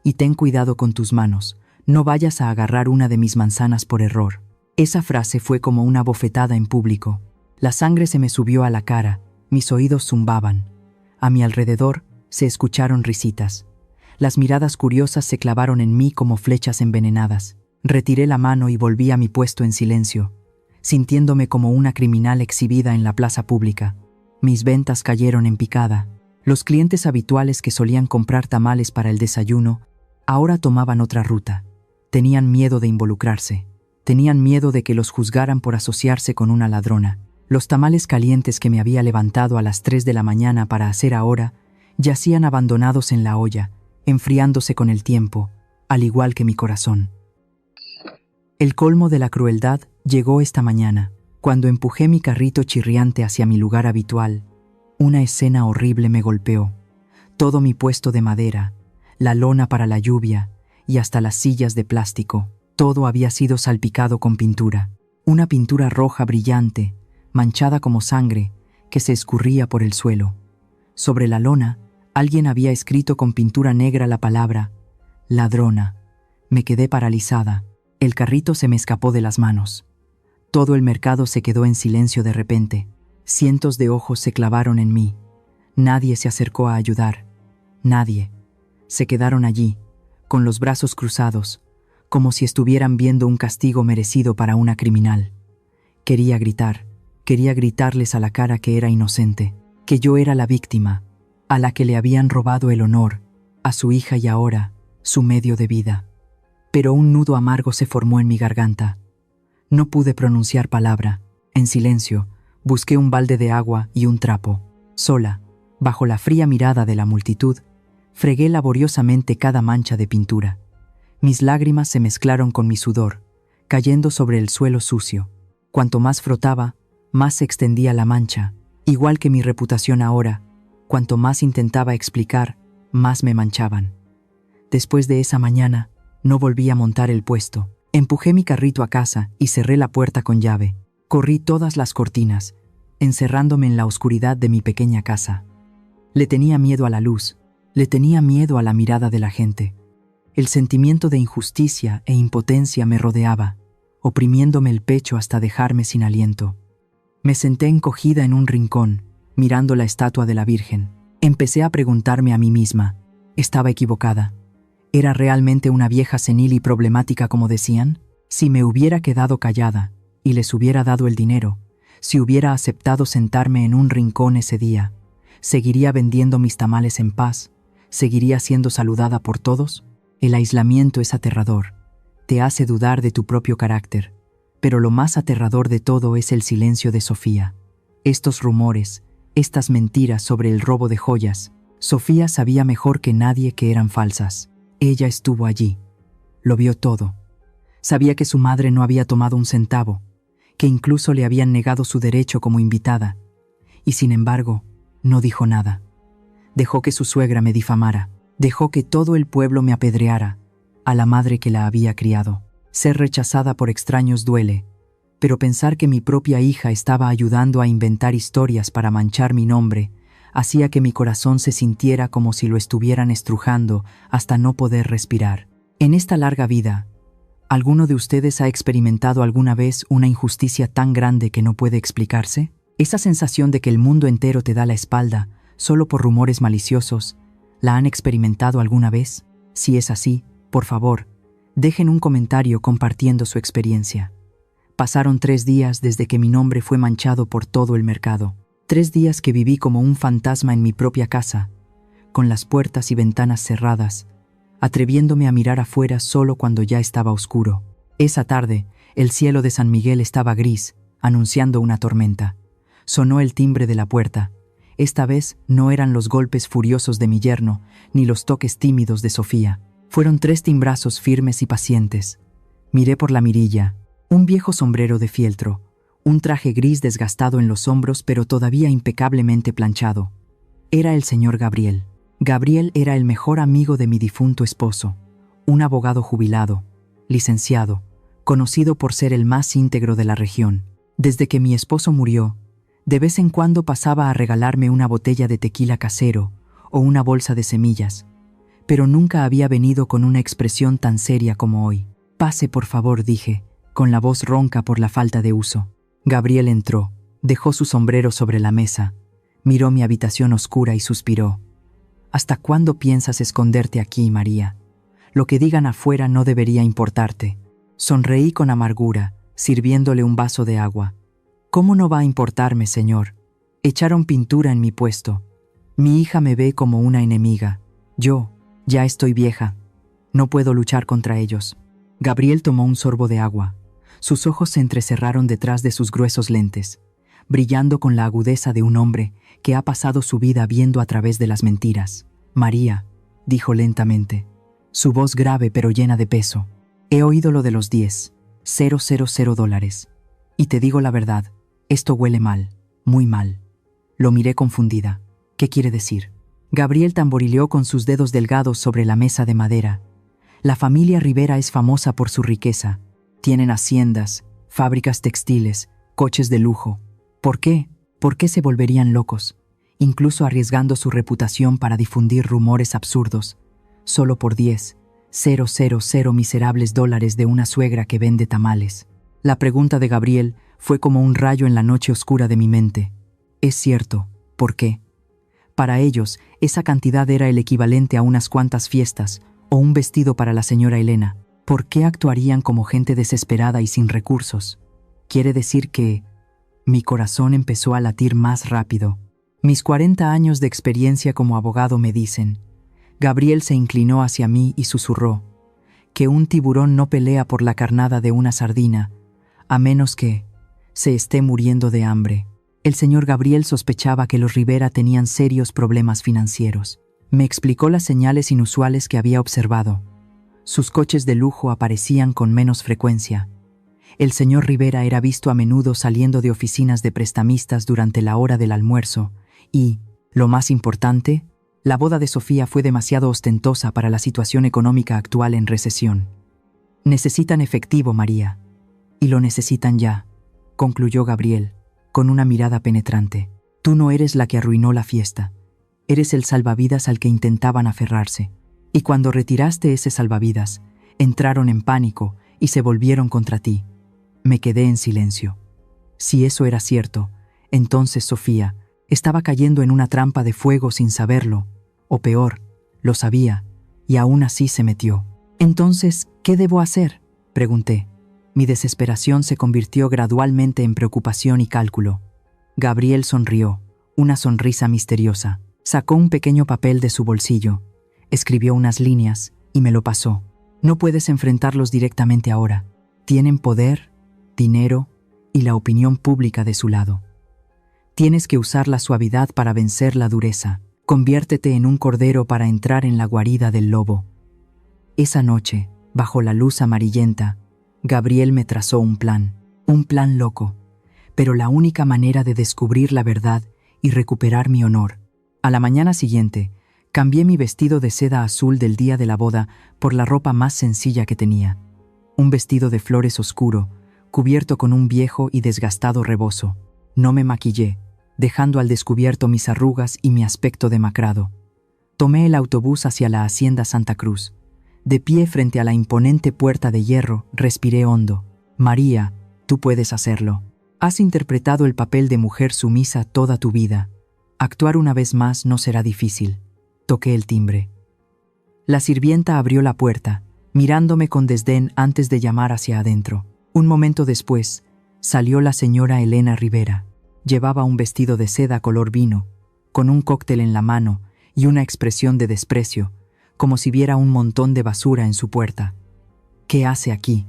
Y ten cuidado con tus manos, no vayas a agarrar una de mis manzanas por error». Esa frase fue como una bofetada en público. La sangre se me subió a la cara, mis oídos zumbaban. A mi alrededor se escucharon risitas. Las miradas curiosas se clavaron en mí como flechas envenenadas. Retiré la mano y volví a mi puesto en silencio, sintiéndome como una criminal exhibida en la plaza pública. Mis ventas cayeron en picada. Los clientes habituales que solían comprar tamales para el desayuno ahora tomaban otra ruta. Tenían miedo de involucrarse. Tenían miedo de que los juzgaran por asociarse con una ladrona. Los tamales calientes que me había levantado a las 3 de la mañana para hacer ahora yacían abandonados en la olla, enfriándose con el tiempo, al igual que mi corazón. El colmo de la crueldad llegó esta mañana, cuando empujé mi carrito chirriante hacia mi lugar habitual. Una escena horrible me golpeó. Todo mi puesto de madera, la lona para la lluvia y hasta las sillas de plástico, todo había sido salpicado con pintura. Una pintura roja brillante, manchada como sangre, que se escurría por el suelo. Sobre la lona, alguien había escrito con pintura negra la palabra «ladrona». Me quedé paralizada. El carrito se me escapó de las manos. Todo el mercado se quedó en silencio de repente. Cientos de ojos se clavaron en mí. Nadie se acercó a ayudar. Nadie. Se quedaron allí, con los brazos cruzados, como si estuvieran viendo un castigo merecido para una criminal. Quería gritarles a la cara que era inocente, que yo era la víctima, a la que le habían robado el honor, a su hija y ahora, su medio de vida. Pero un nudo amargo se formó en mi garganta. No pude pronunciar palabra. En silencio, busqué un balde de agua y un trapo. Sola, bajo la fría mirada de la multitud, fregué laboriosamente cada mancha de pintura. Mis lágrimas se mezclaron con mi sudor, cayendo sobre el suelo sucio. Cuanto más frotaba, más se extendía la mancha. Igual que mi reputación ahora, cuanto más intentaba explicar, más me manchaban. Después de esa mañana, no volví a montar el puesto. Empujé mi carrito a casa y cerré la puerta con llave. Corrí todas las cortinas, encerrándome en la oscuridad de mi pequeña casa. Le tenía miedo a la luz, le tenía miedo a la mirada de la gente. El sentimiento de injusticia e impotencia me rodeaba, oprimiéndome el pecho hasta dejarme sin aliento. Me senté encogida en un rincón, mirando la estatua de la Virgen. Empecé a preguntarme a mí misma, ¿estaba equivocada? ¿Era realmente una vieja senil y problemática como decían? Si me hubiera quedado callada y les hubiera dado el dinero, si hubiera aceptado sentarme en un rincón ese día, ¿seguiría vendiendo mis tamales en paz? ¿Seguiría siendo saludada por todos? El aislamiento es aterrador. Te hace dudar de tu propio carácter. Pero lo más aterrador de todo es el silencio de Sofía. Estos rumores, estas mentiras sobre el robo de joyas. Sofía sabía mejor que nadie que eran falsas. Ella estuvo allí. Lo vio todo. Sabía que su madre no había tomado un centavo, que incluso le habían negado su derecho como invitada. Y sin embargo, no dijo nada. Dejó que su suegra me difamara. Dejó que todo el pueblo me apedreara, a la madre que la había criado. Ser rechazada por extraños duele, pero pensar que mi propia hija estaba ayudando a inventar historias para manchar mi nombre hacía que mi corazón se sintiera como si lo estuvieran estrujando hasta no poder respirar. En esta larga vida, ¿alguno de ustedes ha experimentado alguna vez una injusticia tan grande que no puede explicarse? Esa sensación de que el mundo entero te da la espalda solo por rumores maliciosos, ¿la han experimentado alguna vez? Si es así, por favor, dejen un comentario compartiendo su experiencia. Pasaron 3 días desde que mi nombre fue manchado por todo el mercado. 3 días que viví como un fantasma en mi propia casa, con las puertas y ventanas cerradas, atreviéndome a mirar afuera solo cuando ya estaba oscuro. Esa tarde, el cielo de San Miguel estaba gris, anunciando una tormenta. Sonó el timbre de la puerta. Esta vez no eran los golpes furiosos de mi yerno, ni los toques tímidos de Sofía. Fueron 3 timbrazos firmes y pacientes. Miré por la mirilla. Un viejo sombrero de fieltro, un traje gris desgastado en los hombros pero todavía impecablemente planchado. Era el señor Gabriel. Gabriel era el mejor amigo de mi difunto esposo, un abogado jubilado, licenciado, conocido por ser el más íntegro de la región. Desde que mi esposo murió, de vez en cuando pasaba a regalarme una botella de tequila casero o una bolsa de semillas, pero nunca había venido con una expresión tan seria como hoy. «Pase, por favor», dije, con la voz ronca por la falta de uso. Gabriel entró, dejó su sombrero sobre la mesa, miró mi habitación oscura y suspiró. «¿Hasta cuándo piensas esconderte aquí, María? Lo que digan afuera no debería importarte». Sonreí con amargura, sirviéndole un vaso de agua. «¿Cómo no va a importarme, señor? Echaron pintura en mi puesto. Mi hija me ve como una enemiga. Yo, ya estoy vieja. No puedo luchar contra ellos». Gabriel tomó un sorbo de agua. Sus ojos se entrecerraron detrás de sus gruesos lentes, brillando con la agudeza de un hombre que ha pasado su vida viendo a través de las mentiras. «María», dijo lentamente, su voz grave pero llena de peso, «he oído lo de los $10,000. Y te digo la verdad, esto huele mal, muy mal». Lo miré confundida. «¿Qué quiere decir?». Gabriel tamborileó con sus dedos delgados sobre la mesa de madera. «La familia Rivera es famosa por su riqueza. Tienen haciendas, fábricas textiles, coches de lujo. ¿Por qué? ¿Por qué se volverían locos? Incluso arriesgando su reputación para difundir rumores absurdos, solo por $10,000 miserables de una suegra que vende tamales». La pregunta de Gabriel fue como un rayo en la noche oscura de mi mente. «Es cierto, ¿por qué?». Para ellos, esa cantidad era el equivalente a unas cuantas fiestas o un vestido para la señora Elena. ¿Por qué actuarían como gente desesperada y sin recursos? Quiere decir que... Mi corazón empezó a latir más rápido. Mis 40 años de experiencia como abogado me dicen. Gabriel se inclinó hacia mí y susurró, que un tiburón no pelea por la carnada de una sardina, a menos que se esté muriendo de hambre. El señor Gabriel sospechaba que los Rivera tenían serios problemas financieros. Me explicó las señales inusuales que había observado. Sus coches de lujo aparecían con menos frecuencia. El señor Rivera era visto a menudo saliendo de oficinas de prestamistas durante la hora del almuerzo y, lo más importante, la boda de Sofía fue demasiado ostentosa para la situación económica actual en recesión. «Necesitan efectivo, María. Y lo necesitan ya», concluyó Gabriel, con una mirada penetrante. «Tú no eres la que arruinó la fiesta. Eres el salvavidas al que intentaban aferrarse. Y cuando retiraste ese salvavidas, entraron en pánico y se volvieron contra ti». Me quedé en silencio. Si eso era cierto, entonces Sofía estaba cayendo en una trampa de fuego sin saberlo, o peor, lo sabía, y aún así se metió. «Entonces, ¿qué debo hacer?», pregunté. Mi desesperación se convirtió gradualmente en preocupación y cálculo. Gabriel sonrió, una sonrisa misteriosa. Sacó un pequeño papel de su bolsillo, escribió unas líneas y me lo pasó. «No puedes enfrentarlos directamente ahora. Tienen poder, dinero y la opinión pública de su lado. Tienes que usar la suavidad para vencer la dureza. Conviértete en un cordero para entrar en la guarida del lobo. Esa noche, bajo la luz amarillenta, Gabriel me trazó un plan loco, pero la única manera de descubrir la verdad y recuperar mi honor. A la mañana siguiente, cambié mi vestido de seda azul del día de la boda por la ropa más sencilla que tenía. Un vestido de flores oscuro, cubierto con un viejo y desgastado rebozo. No me maquillé, dejando al descubierto mis arrugas y mi aspecto demacrado. Tomé el autobús hacia la Hacienda Santa Cruz. De pie frente a la imponente puerta de hierro, respiré hondo. María, tú puedes hacerlo. Has interpretado el papel de mujer sumisa toda tu vida. Actuar una vez más no será difícil. Toqué el timbre. La sirvienta abrió la puerta, mirándome con desdén antes de llamar hacia adentro. Un momento después, salió la señora Elena Rivera. Llevaba un vestido de seda color vino, con un cóctel en la mano y una expresión de desprecio, como si viera un montón de basura en su puerta. ¿Qué hace aquí?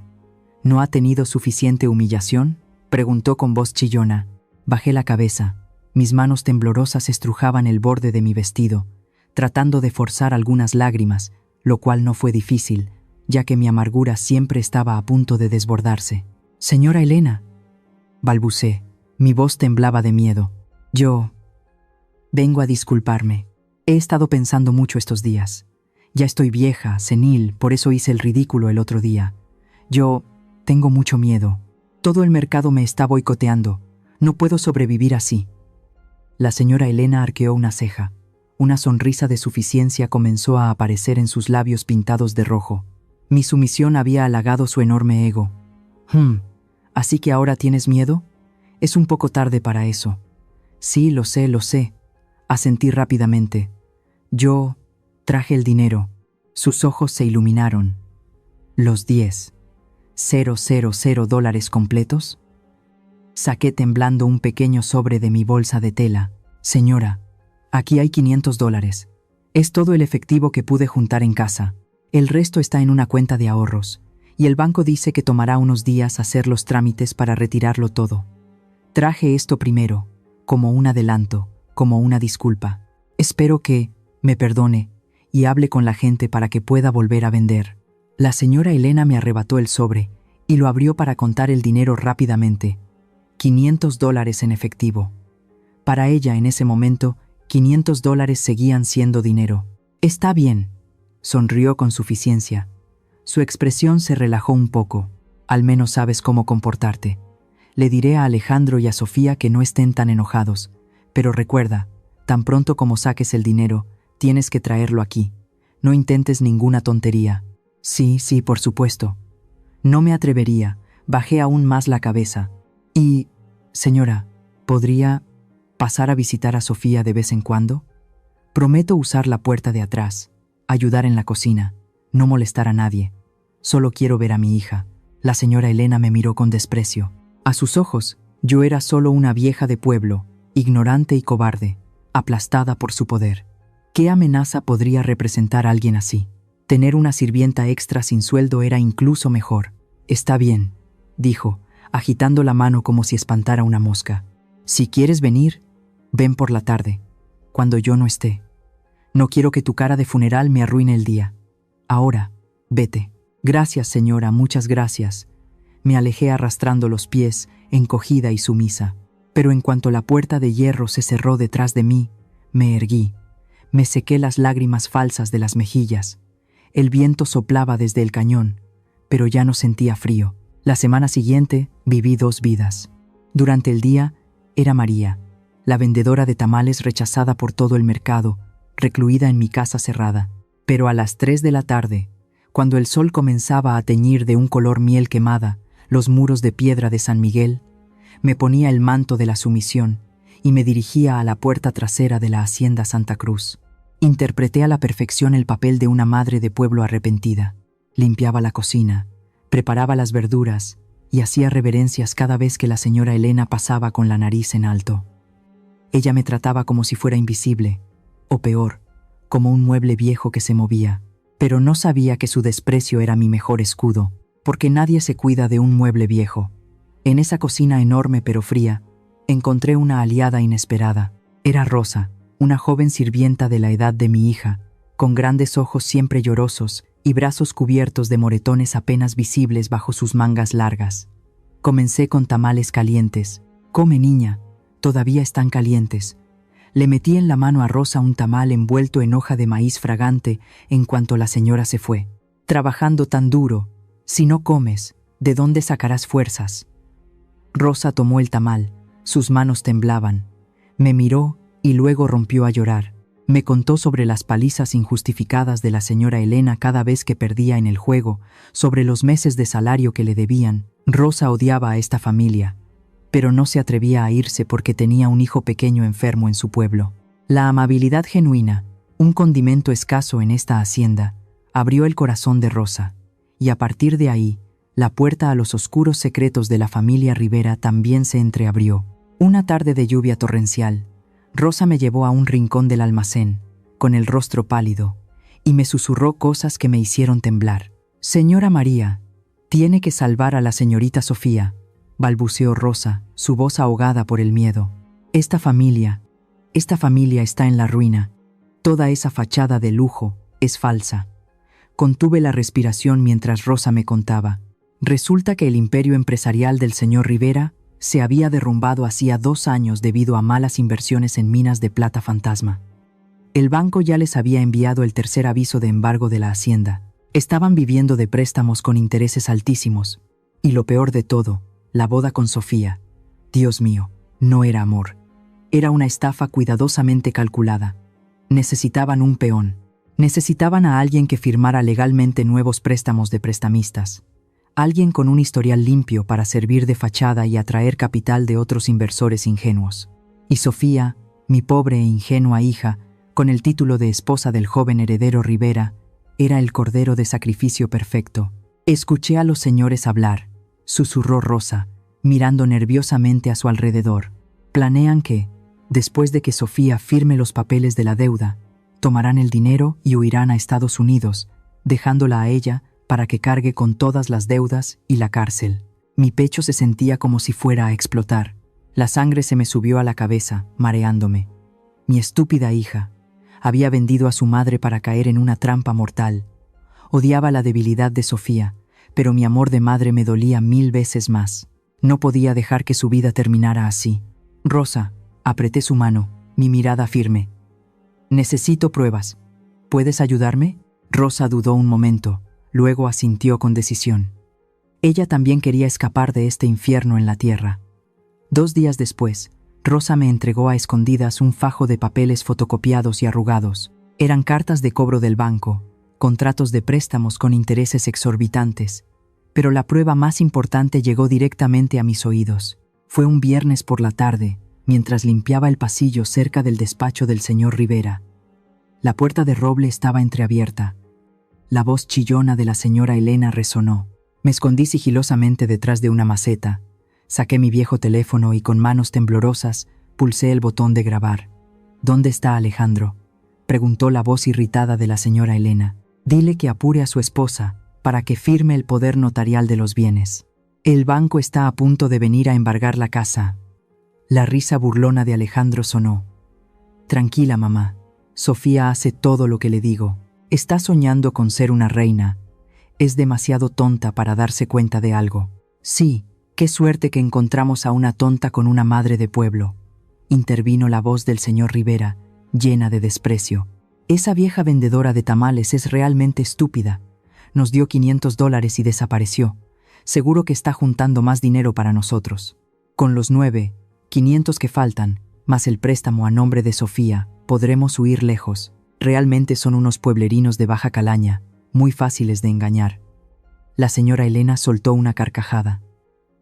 ¿No ha tenido suficiente humillación?, preguntó con voz chillona. Bajé la cabeza. Mis manos temblorosas estrujaban el borde de mi vestido, tratando de forzar algunas lágrimas, lo cual no fue difícil, ya que mi amargura siempre estaba a punto de desbordarse. «Señora Elena», balbucé. Mi voz temblaba de miedo. «Yo vengo a disculparme. He estado pensando mucho estos días. Ya estoy vieja, senil, por eso hice el ridículo el otro día. Yo tengo mucho miedo. Todo el mercado me está boicoteando. No puedo sobrevivir así». La señora Elena arqueó una ceja. Una sonrisa de suficiencia comenzó a aparecer en sus labios pintados de rojo. Mi sumisión había halagado su enorme ego. ¿Así que ahora tienes miedo? Es un poco tarde para eso. Sí, lo sé, asentí rápidamente. Yo traje el dinero. Sus ojos se iluminaron. ¿Los 10,000 dólares completos? Saqué temblando un pequeño sobre de mi bolsa de tela. Señora, aquí hay 500 dólares. Es todo el efectivo que pude juntar en casa. El resto está en una cuenta de ahorros, y el banco dice que tomará unos días hacer los trámites para retirarlo todo. Traje esto primero, como un adelanto, como una disculpa. Espero que me perdone y hable con la gente para que pueda volver a vender. La señora Elena me arrebató el sobre y lo abrió para contar el dinero rápidamente. 500 dólares en efectivo. Para ella, en ese momento, 500 dólares seguían siendo dinero. «Está bien», sonrió con suficiencia. Su expresión se relajó un poco. «Al menos sabes cómo comportarte. Le diré a Alejandro y a Sofía que no estén tan enojados. Pero recuerda, tan pronto como saques el dinero, tienes que traerlo aquí. No intentes ninguna tontería». Sí, por supuesto. No me atrevería. Bajé aún más la cabeza. «Y, señora, ¿podría pasar a visitar a Sofía de vez en cuando? Prometo usar la puerta de atrás, ayudar en la cocina, no molestar a nadie. Solo quiero ver a mi hija». La señora Elena me miró con desprecio. A sus ojos, yo era solo una vieja de pueblo, ignorante y cobarde, aplastada por su poder. ¿Qué amenaza podría representar a alguien así? Tener una sirvienta extra sin sueldo era incluso mejor. «Está bien», dijo, agitando la mano como si espantara una mosca. «Si quieres venir, ven por la tarde, cuando yo no esté. No quiero que tu cara de funeral me arruine el día. Ahora, vete». «Gracias, señora, muchas gracias». Me alejé arrastrando los pies, encogida y sumisa. Pero en cuanto la puerta de hierro se cerró detrás de mí, me erguí. Me sequé las lágrimas falsas de las mejillas. El viento soplaba desde el cañón, pero ya no sentía frío. La semana siguiente viví 2 vidas. Durante el día era María, la vendedora de tamales rechazada por todo el mercado, recluida en mi casa cerrada. Pero a las 3 de la tarde, cuando el sol comenzaba a teñir de un color miel quemada los muros de piedra de San Miguel, me ponía el manto de la sumisión y me dirigía a la puerta trasera de la Hacienda Santa Cruz. Interpreté a la perfección el papel de una madre de pueblo arrepentida. Limpiaba la cocina, preparaba las verduras y hacía reverencias cada vez que la señora Elena pasaba con la nariz en alto. Ella me trataba como si fuera invisible, o peor, como un mueble viejo que se movía. Pero no sabía que su desprecio era mi mejor escudo, porque nadie se cuida de un mueble viejo. En esa cocina enorme pero fría, Encontré una aliada inesperada. Era Rosa, una joven sirvienta de la edad de mi hija, con grandes ojos siempre llorosos y brazos cubiertos de moretones apenas visibles bajo sus mangas largas. Comencé con tamales calientes. «Come, niña, todavía están calientes». Le metí en la mano a Rosa un tamal envuelto en hoja de maíz fragante en cuanto la señora se fue. «Trabajando tan duro, si no comes, ¿de dónde sacarás fuerzas?». Rosa tomó el tamal, sus manos temblaban. Me miró y luego rompió a llorar. Me contó sobre las palizas injustificadas de la señora Elena cada vez que perdía en el juego, sobre los meses de salario que le debían. Rosa odiaba a esta familia, pero no se atrevía a irse porque tenía un hijo pequeño enfermo en su pueblo. La amabilidad genuina, un condimento escaso en esta hacienda, abrió el corazón de Rosa, y a partir de ahí, la puerta a los oscuros secretos de la familia Rivera también se entreabrió. Una tarde de lluvia torrencial, Rosa me llevó a un rincón del almacén, con el rostro pálido, y me susurró cosas que me hicieron temblar. «Señora María, tiene que salvar a la señorita Sofía», balbuceó Rosa, su voz ahogada por el miedo. Esta familia está en la ruina. Toda esa fachada de lujo es falsa». Contuve la respiración mientras Rosa me contaba. Resulta que el imperio empresarial del señor Rivera se había derrumbado hacía 2 años debido a malas inversiones en minas de plata fantasma. El banco ya les había enviado el tercer aviso de embargo de la hacienda. Estaban viviendo de préstamos con intereses altísimos. Y lo peor de todo, la boda con Sofía. Dios mío, no era amor. Era una estafa cuidadosamente calculada. Necesitaban un peón. Necesitaban a alguien que firmara legalmente nuevos préstamos de prestamistas. Alguien con un historial limpio para servir de fachada y atraer capital de otros inversores ingenuos. Y Sofía, mi pobre e ingenua hija, con el título de esposa del joven heredero Rivera, era el cordero de sacrificio perfecto. Escuché a los señores hablar, susurró Rosa, mirando nerviosamente a su alrededor. Planean que, después de que Sofía firme los papeles de la deuda, tomarán el dinero y huirán a Estados Unidos, dejándola a ella para que cargue con todas las deudas y la cárcel. Mi pecho se sentía como si fuera a explotar. La sangre se me subió a la cabeza, mareándome. Mi estúpida hija había vendido a su madre para caer en una trampa mortal. Odiaba la debilidad de Sofía, pero mi amor de madre me dolía 1000 veces más. No podía dejar que su vida terminara así. Rosa, apreté su mano, mi mirada firme. Necesito pruebas. ¿Puedes ayudarme? Rosa dudó un momento. Luego asintió con decisión. Ella también quería escapar de este infierno en la tierra. 2 días después, Rosa me entregó a escondidas un fajo de papeles fotocopiados y arrugados. Eran cartas de cobro del banco, contratos de préstamos con intereses exorbitantes. Pero la prueba más importante llegó directamente a mis oídos. Fue un viernes por la tarde, mientras limpiaba el pasillo cerca del despacho del señor Rivera. La puerta de roble estaba entreabierta. La voz chillona de la señora Elena resonó. Me escondí sigilosamente detrás de una maceta. Saqué mi viejo teléfono y con manos temblorosas pulsé el botón de grabar. «¿Dónde está Alejandro?», preguntó la voz irritada de la señora Elena. «Dile que apure a su esposa para que firme el poder notarial de los bienes. El banco está a punto de venir a embargar la casa». La risa burlona de Alejandro sonó. «Tranquila, mamá. Sofía hace todo lo que le digo. Está soñando con ser una reina. Es demasiado tonta para darse cuenta de algo». «Sí, qué suerte que encontramos a una tonta con una madre de pueblo», intervino la voz del señor Rivera, llena de desprecio. «Esa vieja vendedora de tamales es realmente estúpida. Nos dio $500 y desapareció. Seguro que está juntando más dinero para nosotros. Con los 9,500 que faltan, más el préstamo a nombre de Sofía, podremos huir lejos. Realmente son unos pueblerinos de baja calaña, muy fáciles de engañar». La señora Elena soltó una carcajada.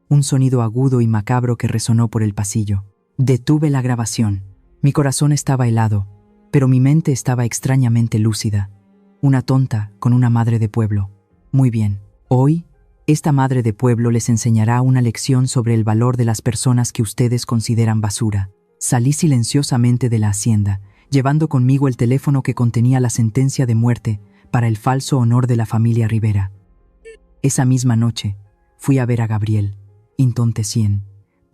Un sonido agudo y macabro que resonó por el pasillo. Detuve la grabación. Mi corazón estaba helado, pero mi mente estaba extrañamente lúcida. Una tonta con una madre de pueblo. Muy bien. Hoy, esta madre de pueblo les enseñará una lección sobre el valor de las personas que ustedes consideran basura. Salí silenciosamente de la hacienda, llevando conmigo el teléfono que contenía la sentencia de muerte para el falso honor de la familia Rivera. Esa misma noche, fui a ver a Gabriel, intontecien,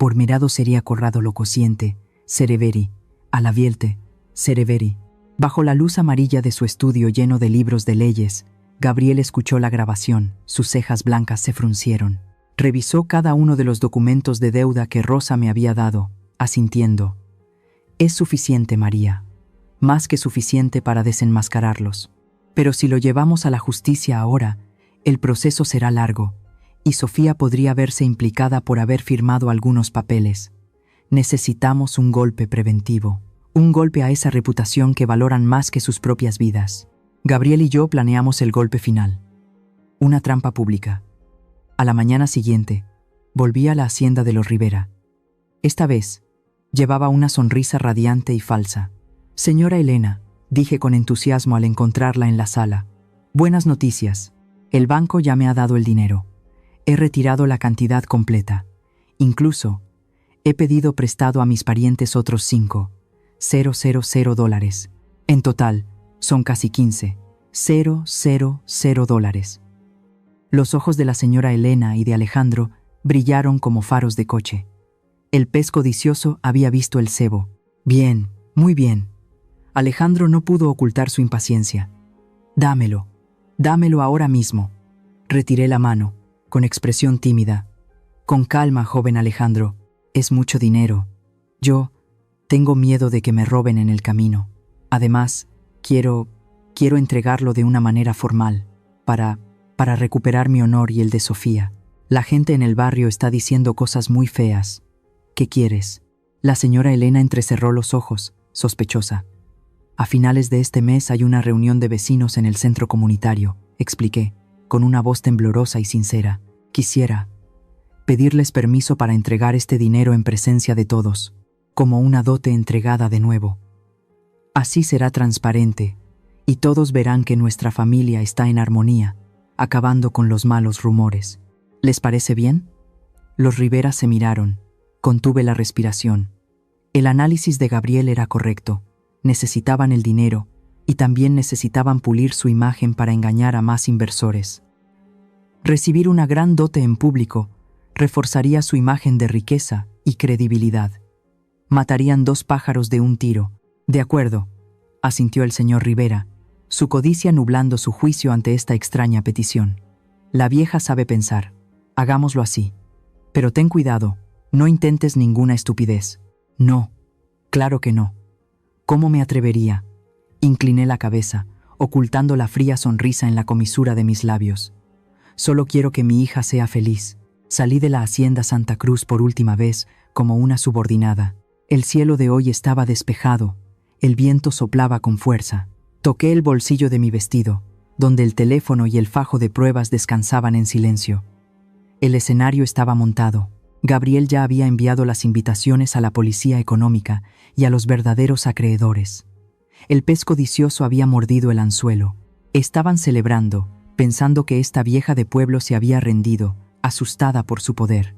Por mirado sería corrado lo cociente, cereveri, a la vielte, cereveri. Bajo la luz amarilla de su estudio lleno de libros de leyes, Gabriel escuchó la grabación, sus cejas blancas se fruncieron. Revisó cada uno de los documentos de deuda que Rosa me había dado, asintiendo. Es suficiente, María. Más que suficiente para desenmascararlos. Pero si lo llevamos a la justicia ahora, el proceso será largo, y Sofía podría verse implicada por haber firmado algunos papeles. Necesitamos un golpe preventivo, un golpe a esa reputación que valoran más que sus propias vidas. Gabriel y yo planeamos el golpe final. Una trampa pública. A la mañana siguiente, volví a la hacienda de los Rivera. Esta vez, llevaba una sonrisa radiante y falsa. Señora Elena, dije con entusiasmo al encontrarla en la sala. Buenas noticias. El banco ya me ha dado el dinero. He retirado la cantidad completa. Incluso, he pedido prestado a mis parientes otros $5,000. En total, son casi $15,000. Los ojos de la señora Elena y de Alejandro brillaron como faros de coche. El pez codicioso había visto el cebo. Bien, muy bien. Alejandro no pudo ocultar su impaciencia. Dámelo ahora mismo. Retiré la mano, con expresión tímida. Con calma, joven Alejandro. Es mucho dinero. Yo tengo miedo de que me roben en el camino. Además, quiero entregarlo de una manera formal, para recuperar mi honor y el de Sofía. La gente en el barrio está diciendo cosas muy feas. ¿Qué quieres? La señora Elena entrecerró los ojos, sospechosa. A finales de este mes hay una reunión de vecinos en el centro comunitario, expliqué, con una voz temblorosa y sincera. Quisiera pedirles permiso para entregar este dinero en presencia de todos, como una dote entregada de nuevo. Así será transparente, y todos verán que nuestra familia está en armonía, acabando con los malos rumores. ¿Les parece bien? Los Rivera se miraron. Contuve la respiración. El análisis de Gabriel era correcto. Necesitaban el dinero y también necesitaban pulir su imagen para engañar a más inversores. Recibir una gran dote en público reforzaría su imagen de riqueza y credibilidad. Matarían 2 pájaros de un tiro. De acuerdo, asintió el señor Rivera, su codicia nublando su juicio ante esta extraña petición. La vieja sabe pensar. Hagámoslo así. Pero ten cuidado, no intentes ninguna estupidez. No, claro que no. ¿Cómo me atrevería? Incliné la cabeza, ocultando la fría sonrisa en la comisura de mis labios. Solo quiero que mi hija sea feliz. Salí de la hacienda Santa Cruz por última vez como una subordinada. El cielo de hoy estaba despejado. El viento soplaba con fuerza. Toqué el bolsillo de mi vestido, donde el teléfono y el fajo de pruebas descansaban en silencio. El escenario estaba montado. Gabriel ya había enviado las invitaciones a la policía económica y a los verdaderos acreedores. El pez codicioso había mordido el anzuelo. Estaban celebrando, pensando que esta vieja de pueblo se había rendido, asustada por su poder.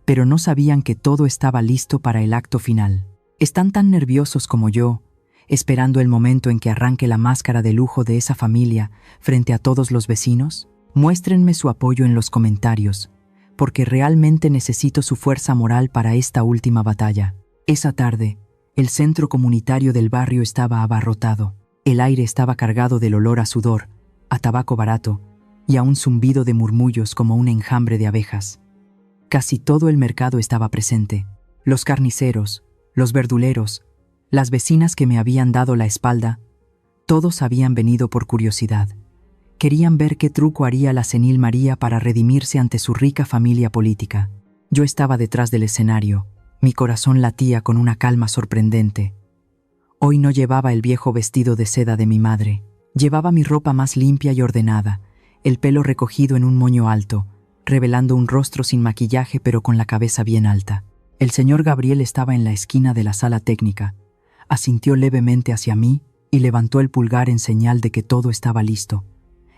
Pero no sabían que todo estaba listo para el acto final. Están tan nerviosos como yo, esperando el momento en que arranque la máscara de lujo de esa familia frente a todos los vecinos. Muéstrenme su apoyo en los comentarios, porque realmente necesito su fuerza moral para esta última batalla. Esa tarde, el centro comunitario del barrio estaba abarrotado. El aire estaba cargado del olor a sudor, a tabaco barato y a un zumbido de murmullos como un enjambre de abejas. Casi todo el mercado estaba presente. Los carniceros, los verduleros, las vecinas que me habían dado la espalda, todos habían venido por curiosidad. Querían ver qué truco haría la senil María para redimirse ante su rica familia política. Yo estaba detrás del escenario. Mi corazón latía con una calma sorprendente. Hoy no llevaba el viejo vestido de seda de mi madre. Llevaba mi ropa más limpia y ordenada, el pelo recogido en un moño alto, revelando un rostro sin maquillaje pero con la cabeza bien alta. El señor Gabriel estaba en la esquina de la sala técnica. Asintió levemente hacia mí y levantó el pulgar en señal de que todo estaba listo.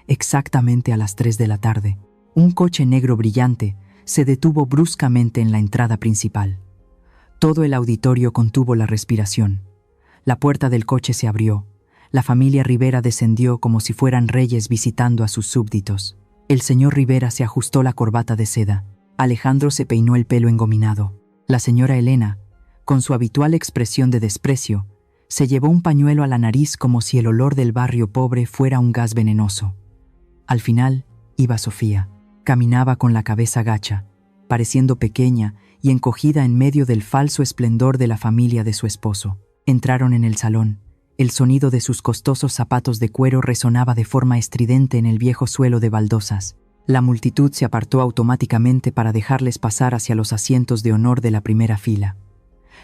Exactamente a las 3 de la tarde, un coche negro brillante se detuvo bruscamente en la entrada principal. Todo el auditorio contuvo la respiración. La puerta del coche se abrió. La familia Rivera descendió como si fueran reyes visitando a sus súbditos. El señor Rivera se ajustó la corbata de seda. Alejandro se peinó el pelo engominado. La señora Elena, con su habitual expresión de desprecio, se llevó un pañuelo a la nariz como si el olor del barrio pobre fuera un gas venenoso. Al final, iba Sofía. Caminaba con la cabeza gacha, pareciendo pequeña y encogida en medio del falso esplendor de la familia de su esposo. Entraron en el salón. El sonido de sus costosos zapatos de cuero resonaba de forma estridente en el viejo suelo de baldosas. La multitud se apartó automáticamente para dejarles pasar hacia los asientos de honor de la primera fila.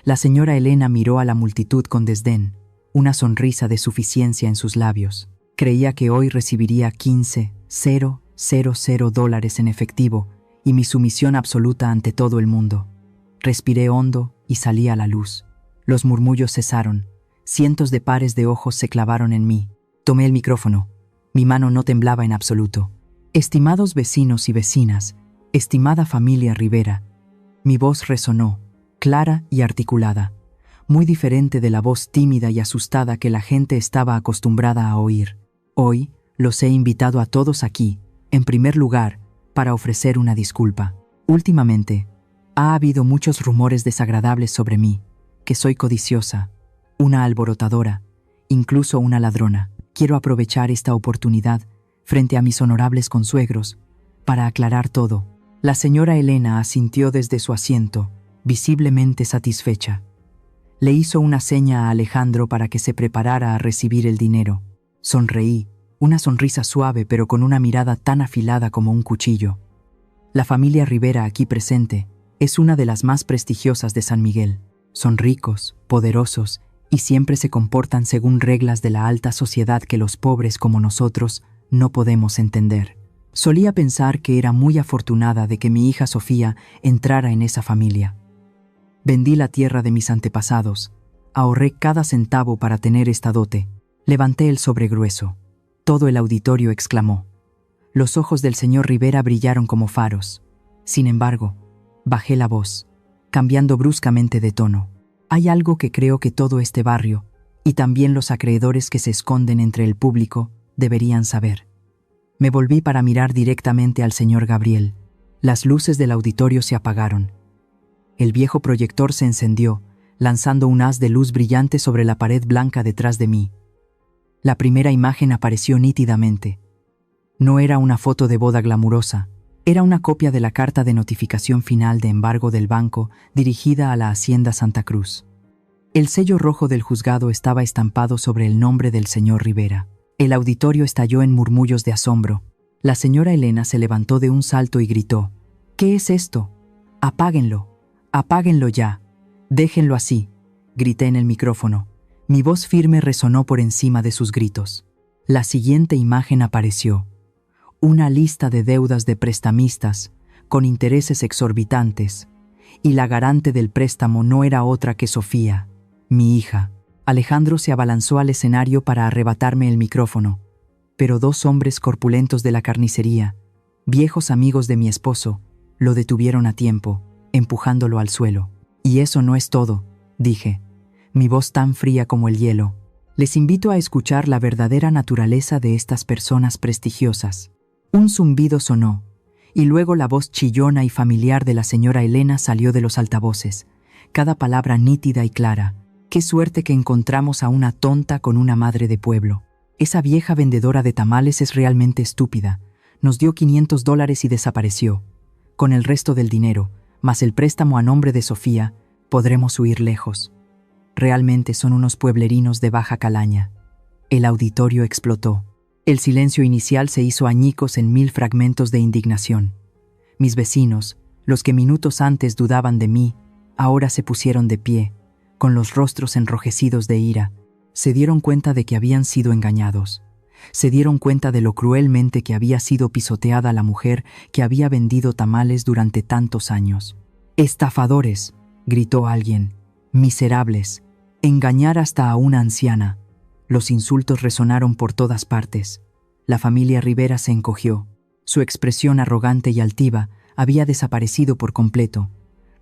La señora Elena miró a la multitud con desdén, una sonrisa de suficiencia en sus labios. Creía que hoy recibiría $15,000 en efectivo y mi sumisión absoluta ante todo el mundo. Respiré hondo y salí a la luz. Los murmullos cesaron. Cientos de pares de ojos se clavaron en mí. Tomé el micrófono. Mi mano no temblaba en absoluto. Estimados vecinos y vecinas, estimada familia Rivera, mi voz resonó, clara y articulada, muy diferente de la voz tímida y asustada que la gente estaba acostumbrada a oír. Hoy los he invitado a todos aquí, en primer lugar, para ofrecer una disculpa. Últimamente, ha habido muchos rumores desagradables sobre mí, que soy codiciosa, una alborotadora, incluso una ladrona. Quiero aprovechar esta oportunidad frente a mis honorables consuegros para aclarar todo. La señora Elena asintió desde su asiento, visiblemente satisfecha. Le hizo una seña a Alejandro para que se preparara a recibir el dinero. Sonreí, una sonrisa suave pero con una mirada tan afilada como un cuchillo. La familia Rivera aquí presente es una de las más prestigiosas de San Miguel. Son ricos, poderosos y siempre se comportan según reglas de la alta sociedad que los pobres como nosotros no podemos entender. Solía pensar que era muy afortunada de que mi hija Sofía entrara en esa familia. Vendí la tierra de mis antepasados, ahorré cada centavo para tener esta dote. Levanté el sobre grueso. Todo el auditorio exclamó. Los ojos del señor Rivera brillaron como faros. Sin embargo, bajé la voz, cambiando bruscamente de tono. Hay algo que creo que todo este barrio, y también los acreedores que se esconden entre el público, deberían saber. Me volví para mirar directamente al señor Gabriel. Las luces del auditorio se apagaron. El viejo proyector se encendió, lanzando un haz de luz brillante sobre la pared blanca detrás de mí. La primera imagen apareció nítidamente. No era una foto de boda glamurosa, era una copia de la carta de notificación final de embargo del banco dirigida a la Hacienda Santa Cruz. El sello rojo del juzgado estaba estampado sobre el nombre del señor Rivera. El auditorio estalló en murmullos de asombro. La señora Elena se levantó de un salto y gritó: «¿Qué es esto? ¡Apáguenlo! ¡Apáguenlo ya! ¡Déjenlo así!», grité en el micrófono. Mi voz firme resonó por encima de sus gritos. La siguiente imagen apareció. Una lista de deudas de prestamistas, con intereses exorbitantes, y la garante del préstamo no era otra que Sofía, mi hija. Alejandro se abalanzó al escenario para arrebatarme el micrófono, pero dos hombres corpulentos de la carnicería, viejos amigos de mi esposo, lo detuvieron a tiempo, empujándolo al suelo. «Y eso no es todo», dije, mi voz tan fría como el hielo. «Les invito a escuchar la verdadera naturaleza de estas personas prestigiosas». Un zumbido sonó, y luego la voz chillona y familiar de la señora Elena salió de los altavoces, cada palabra nítida y clara. «Qué suerte que encontramos a una tonta con una madre de pueblo. Esa vieja vendedora de tamales es realmente estúpida. Nos dio $500 y desapareció. Con el resto del dinero, más el préstamo a nombre de Sofía, podremos huir lejos. Realmente son unos pueblerinos de baja calaña». El auditorio explotó. El silencio inicial se hizo añicos en 1000 fragmentos de indignación. Mis vecinos, los que minutos antes dudaban de mí, ahora se pusieron de pie, con los rostros enrojecidos de ira. Se dieron cuenta de que habían sido engañados. Se dieron cuenta de lo cruelmente que había sido pisoteada la mujer que había vendido tamales durante tantos años. «¡Estafadores!», gritó alguien. «¡Miserables! ¡Engañar hasta a una anciana!». Los insultos resonaron por todas partes. La familia Rivera se encogió. Su expresión arrogante y altiva había desaparecido por completo,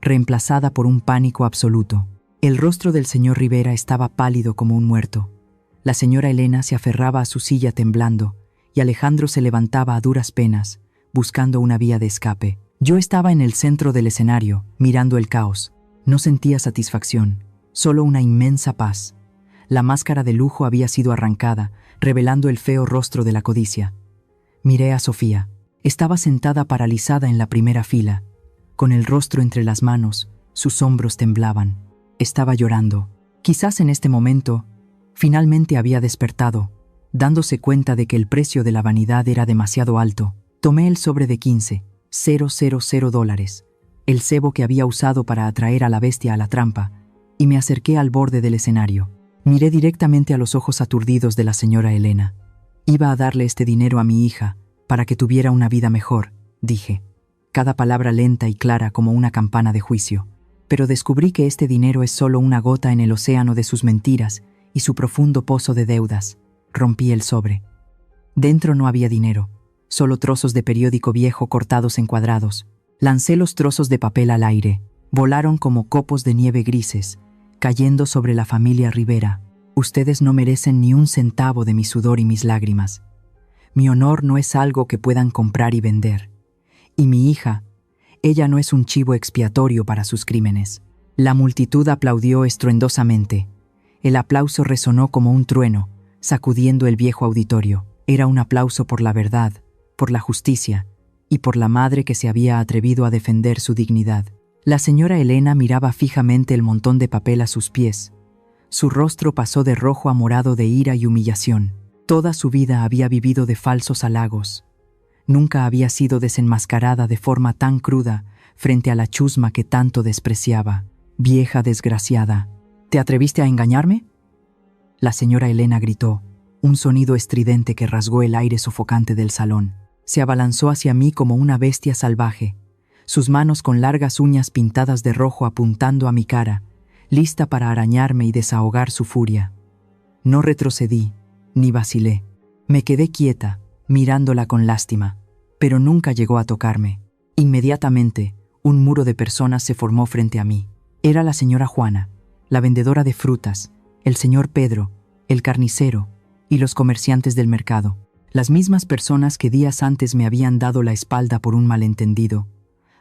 reemplazada por un pánico absoluto. El rostro del señor Rivera estaba pálido como un muerto. La señora Elena se aferraba a su silla temblando, y Alejandro se levantaba a duras penas, buscando una vía de escape. Yo estaba en el centro del escenario, mirando el caos. No sentía satisfacción, solo una inmensa paz. La máscara de lujo había sido arrancada, revelando el feo rostro de la codicia. Miré a Sofía. Estaba sentada paralizada en la primera fila, con el rostro entre las manos, sus hombros temblaban. Estaba llorando. Quizás en este momento, finalmente había despertado, dándose cuenta de que el precio de la vanidad era demasiado alto. Tomé el sobre de $15,000, el cebo que había usado para atraer a la bestia a la trampa, y me acerqué al borde del escenario. Miré directamente a los ojos aturdidos de la señora Elena. Iba a darle este dinero a mi hija, para que tuviera una vida mejor, dije. Cada palabra lenta y clara como una campana de juicio. Pero descubrí que este dinero es solo una gota en el océano de sus mentiras y su profundo pozo de deudas. Rompí el sobre. Dentro no había dinero, solo trozos de periódico viejo cortados en cuadrados. Lancé los trozos de papel al aire. Volaron como copos de nieve grises, cayendo sobre la familia Rivera. Ustedes no merecen ni un centavo de mi sudor y mis lágrimas. Mi honor no es algo que puedan comprar y vender. Y mi hija, ella no es un chivo expiatorio para sus crímenes. La multitud aplaudió estruendosamente. El aplauso resonó como un trueno, sacudiendo el viejo auditorio. Era un aplauso por la verdad, por la justicia y por la madre que se había atrevido a defender su dignidad. La señora Elena miraba fijamente el montón de papel a sus pies. Su rostro pasó de rojo a morado de ira y humillación. Toda su vida había vivido de falsos halagos. Nunca había sido desenmascarada de forma tan cruda frente a la chusma que tanto despreciaba. Vieja desgraciada, ¿te atreviste a engañarme? La señora Elena gritó, un sonido estridente que rasgó el aire sofocante del salón. Se abalanzó hacia mí como una bestia salvaje, sus manos con largas uñas pintadas de rojo apuntando a mi cara, lista para arañarme y desahogar su furia. No retrocedí, ni vacilé. Me quedé quieta, mirándola con lástima, pero nunca llegó a tocarme. Inmediatamente, un muro de personas se formó frente a mí. Era la señora Juana, la vendedora de frutas, el señor Pedro, el carnicero y los comerciantes del mercado. Las mismas personas que días antes me habían dado la espalda por un malentendido,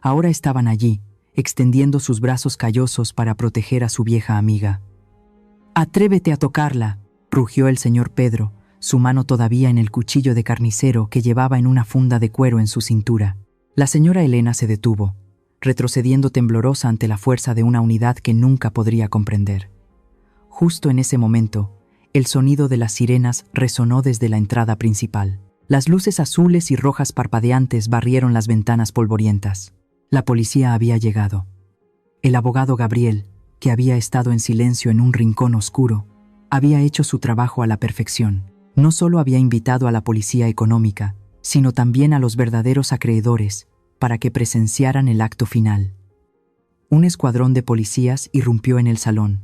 ahora estaban allí, extendiendo sus brazos callosos para proteger a su vieja amiga. «¡Atrévete a tocarla!», rugió el señor Pedro, su mano todavía en el cuchillo de carnicero que llevaba en una funda de cuero en su cintura. La señora Elena se detuvo, retrocediendo temblorosa ante la fuerza de una unidad que nunca podría comprender. Justo en ese momento, el sonido de las sirenas resonó desde la entrada principal. Las luces azules y rojas parpadeantes barrieron las ventanas polvorientas. La policía había llegado. El abogado Gabriel, que había estado en silencio en un rincón oscuro, había hecho su trabajo a la perfección. No solo había invitado a la policía económica, sino también a los verdaderos acreedores, para que presenciaran el acto final. Un escuadrón de policías irrumpió en el salón.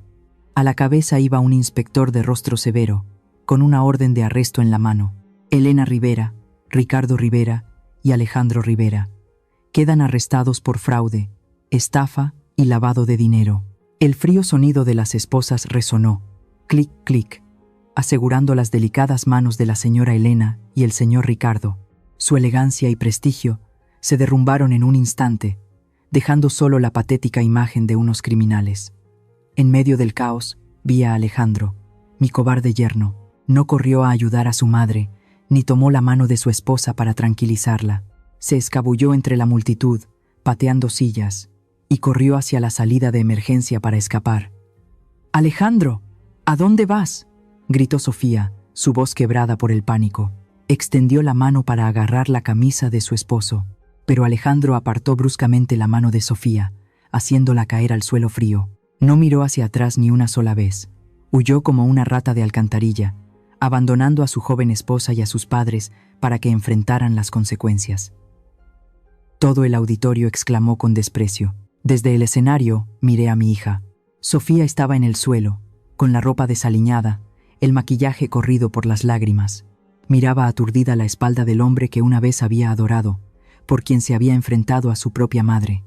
A la cabeza iba un inspector de rostro severo, con una orden de arresto en la mano. Elena Rivera, Ricardo Rivera y Alejandro Rivera quedan arrestados por fraude, estafa y lavado de dinero. El frío sonido de las esposas resonó, clic, clic, asegurando las delicadas manos de la señora Elena y el señor Ricardo. Su elegancia y prestigio se derrumbaron en un instante, dejando solo la patética imagen de unos criminales. En medio del caos, vi a Alejandro, mi cobarde yerno. No corrió a ayudar a su madre, ni tomó la mano de su esposa para tranquilizarla. Se escabulló entre la multitud, pateando sillas, y corrió hacia la salida de emergencia para escapar. «¡Alejandro! ¿A dónde vas?», gritó Sofía, su voz quebrada por el pánico. Extendió la mano para agarrar la camisa de su esposo, pero Alejandro apartó bruscamente la mano de Sofía, haciéndola caer al suelo frío. No miró hacia atrás ni una sola vez. Huyó como una rata de alcantarilla, abandonando a su joven esposa y a sus padres para que enfrentaran las consecuencias. Todo el auditorio exclamó con desprecio. Desde el escenario miré a mi hija. Sofía estaba en el suelo, con la ropa desaliñada, el maquillaje corrido por las lágrimas. Miraba aturdida la espalda del hombre que una vez había adorado, por quien se había enfrentado a su propia madre.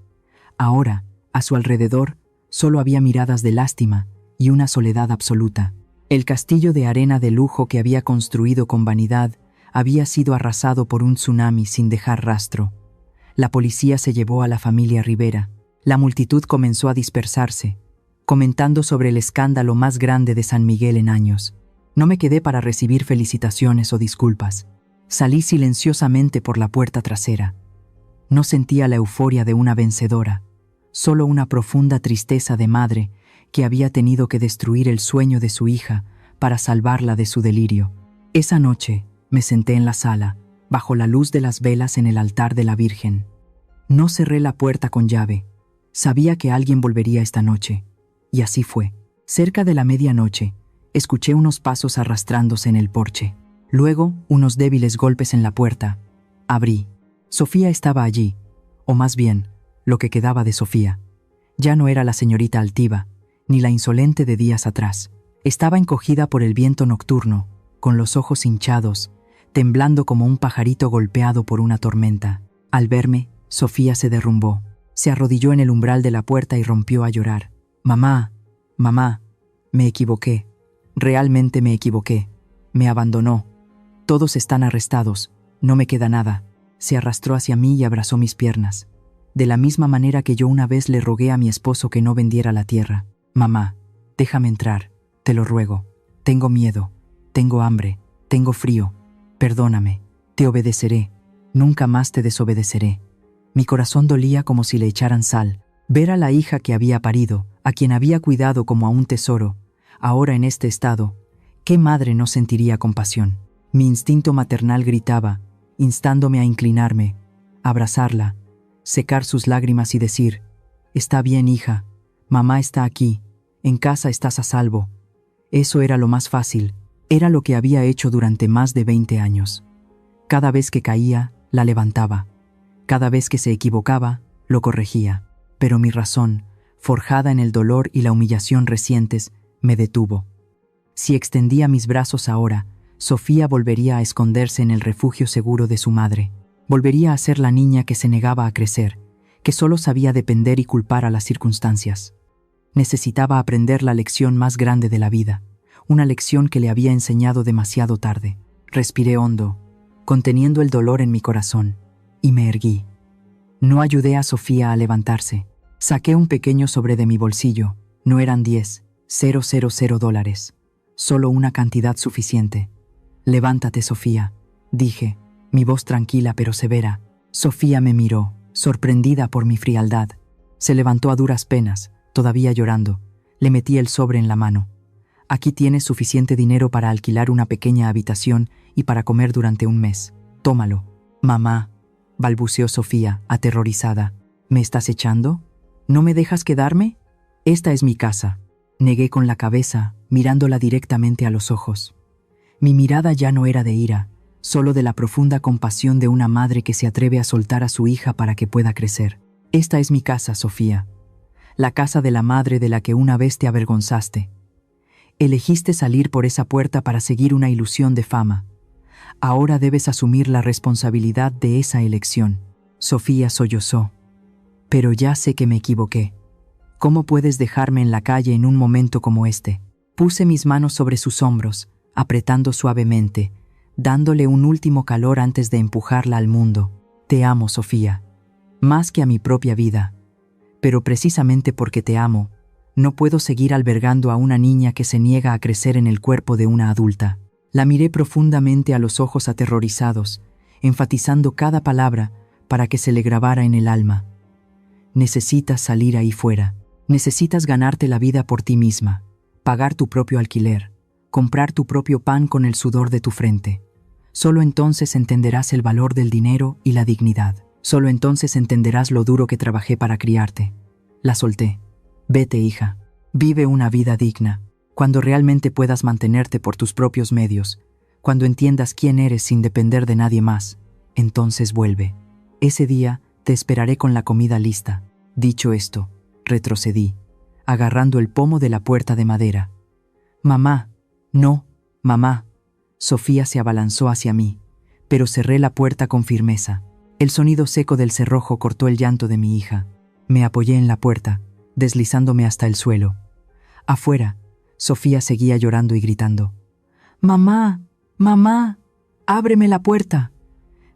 Ahora, a su alrededor, solo había miradas de lástima y una soledad absoluta. El castillo de arena de lujo que había construido con vanidad había sido arrasado por un tsunami sin dejar rastro. La policía se llevó a la familia Rivera. La multitud comenzó a dispersarse, comentando sobre el escándalo más grande de San Miguel en años. No me quedé para recibir felicitaciones o disculpas. Salí silenciosamente por la puerta trasera. No sentía la euforia de una vencedora, solo una profunda tristeza de madre que había tenido que destruir el sueño de su hija para salvarla de su delirio. Esa noche me senté en la sala, bajo la luz de las velas en el altar de la Virgen. No cerré la puerta con llave. Sabía que alguien volvería esta noche. Y así fue. Cerca de la medianoche, escuché unos pasos arrastrándose en el porche. Luego, unos débiles golpes en la puerta. Abrí. Sofía estaba allí, o más bien, lo que quedaba de Sofía. Ya no era la señorita altiva, ni la insolente de días atrás. Estaba encogida por el viento nocturno, con los ojos hinchados, temblando como un pajarito golpeado por una tormenta. Al verme, Sofía se derrumbó. Se arrodilló en el umbral de la puerta y rompió a llorar. «Mamá, mamá, me equivoqué. Realmente me equivoqué. Me abandonó. Todos están arrestados. No me queda nada». Se arrastró hacia mí y abrazó mis piernas. De la misma manera que yo una vez le rogué a mi esposo que no vendiera la tierra. «Mamá, déjame entrar. Te lo ruego. Tengo miedo. Tengo hambre. Tengo frío. Perdóname. Te obedeceré. Nunca más te desobedeceré». Mi corazón dolía como si le echaran sal. Ver a la hija que había parido, a quien había cuidado como a un tesoro, ahora en este estado, ¿qué madre no sentiría compasión? Mi instinto maternal gritaba, instándome a inclinarme, abrazarla, secar sus lágrimas y decir: «Está bien, hija. Mamá está aquí. En casa estás a salvo». Eso era lo más fácil. Era lo que había hecho durante más de 20 años. Cada vez que caía, la levantaba. Cada vez que se equivocaba, lo corregía. Pero mi razón, forjada en el dolor y la humillación recientes, me detuvo. Si extendía mis brazos ahora, Sofía volvería a esconderse en el refugio seguro de su madre. Volvería a ser la niña que se negaba a crecer, que solo sabía depender y culpar a las circunstancias. Necesitaba aprender la lección más grande de la vida, una lección que le había enseñado demasiado tarde. Respiré hondo, conteniendo el dolor en mi corazón, y me erguí. No ayudé a Sofía a levantarse. Saqué un pequeño sobre de mi bolsillo. No eran 10,000 dólares. Solo una cantidad suficiente. «Levántate, Sofía», dije, mi voz tranquila pero severa. Sofía me miró, sorprendida por mi frialdad. Se levantó a duras penas, todavía llorando. Le metí el sobre en la mano. «Aquí tienes suficiente dinero para alquilar una pequeña habitación y para comer durante un mes. Tómalo». «Mamá», balbuceó Sofía, aterrorizada. «¿Me estás echando? ¿No me dejas quedarme? Esta es mi casa». Negué con la cabeza, mirándola directamente a los ojos. Mi mirada ya no era de ira, solo de la profunda compasión de una madre que se atreve a soltar a su hija para que pueda crecer. «Esta es mi casa, Sofía. La casa de la madre de la que una vez te avergonzaste. Elegiste salir por esa puerta para seguir una ilusión de fama. Ahora debes asumir la responsabilidad de esa elección». Sofía sollozó. «Pero ya sé que me equivoqué. ¿Cómo puedes dejarme en la calle en un momento como este?» Puse mis manos sobre sus hombros, apretando suavemente, dándole un último calor antes de empujarla al mundo. «Te amo, Sofía, más que a mi propia vida. Pero precisamente porque te amo, no puedo seguir albergando a una niña que se niega a crecer en el cuerpo de una adulta». La miré profundamente a los ojos aterrorizados, enfatizando cada palabra para que se le grabara en el alma. «Necesitas salir ahí fuera. Necesitas ganarte la vida por ti misma, pagar tu propio alquiler, comprar tu propio pan con el sudor de tu frente. Solo entonces entenderás el valor del dinero y la dignidad. Solo entonces entenderás lo duro que trabajé para criarte». La solté. «Vete, hija. Vive una vida digna. Cuando realmente puedas mantenerte por tus propios medios, cuando entiendas quién eres sin depender de nadie más, entonces vuelve. Ese día te esperaré con la comida lista». Dicho esto, retrocedí, agarrando el pomo de la puerta de madera. «Mamá, no, mamá». Sofía se abalanzó hacia mí, pero cerré la puerta con firmeza. El sonido seco del cerrojo cortó el llanto de mi hija. Me apoyé en la puerta, deslizándome hasta el suelo. Afuera, Sofía seguía llorando y gritando: «Mamá, mamá, ábreme la puerta».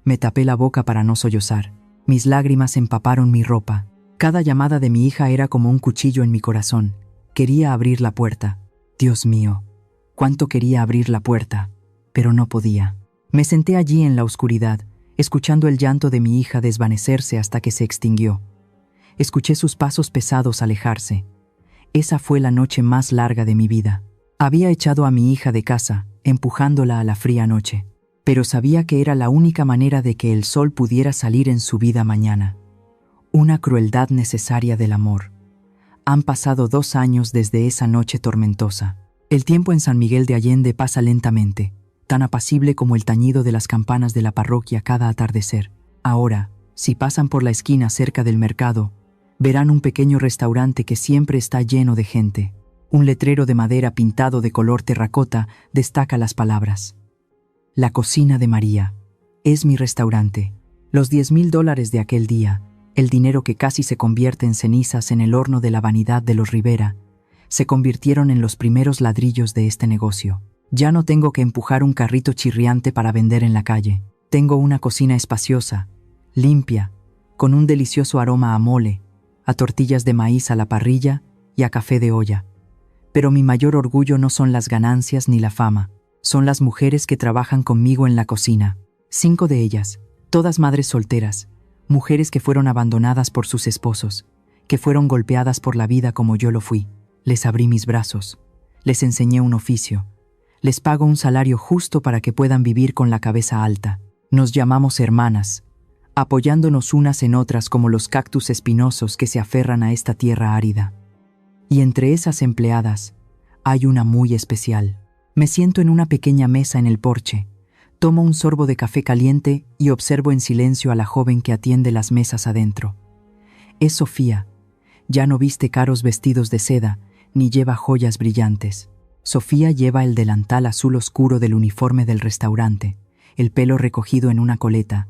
Me tapé la boca para no sollozar. Mis lágrimas empaparon mi ropa. Cada llamada de mi hija era como un cuchillo en mi corazón. Quería abrir la puerta. Dios mío, cuánto quería abrir la puerta, pero no podía. Me senté allí en la oscuridad, escuchando el llanto de mi hija desvanecerse hasta que se extinguió. Escuché sus pasos pesados alejarse. Esa fue la noche más larga de mi vida. Había echado a mi hija de casa, empujándola a la fría noche, pero sabía que era la única manera de que el sol pudiera salir en su vida mañana. Una crueldad necesaria del amor. Han pasado 2 años desde esa noche tormentosa. El tiempo en San Miguel de Allende pasa lentamente, tan apacible como el tañido de las campanas de la parroquia cada atardecer. Ahora, si pasan por la esquina cerca del mercado, verán un pequeño restaurante que siempre está lleno de gente. Un letrero de madera pintado de color terracota destaca las palabras: La cocina de María. Es mi restaurante. Los $10,000 de aquel día, el dinero que casi se convierte en cenizas en el horno de la vanidad de los Rivera, se convirtieron en los primeros ladrillos de este negocio. Ya no tengo que empujar un carrito chirriante para vender en la calle. Tengo una cocina espaciosa, limpia, con un delicioso aroma a mole, a tortillas de maíz a la parrilla y a café de olla. Pero mi mayor orgullo no son las ganancias ni la fama, son las mujeres que trabajan conmigo en la cocina. 5 de ellas, todas madres solteras, mujeres que fueron abandonadas por sus esposos, que fueron golpeadas por la vida como yo lo fui. Les abrí mis brazos, les enseñé un oficio, les pago un salario justo para que puedan vivir con la cabeza alta. Nos llamamos hermanas, apoyándonos unas en otras como los cactus espinosos que se aferran a esta tierra árida. Y entre esas empleadas, hay una muy especial. Me siento en una pequeña mesa en el porche, tomo un sorbo de café caliente y observo en silencio a la joven que atiende las mesas adentro. Es Sofía. Ya no viste caros vestidos de seda, ni lleva joyas brillantes. Sofía lleva el delantal azul oscuro del uniforme del restaurante, el pelo recogido en una coleta,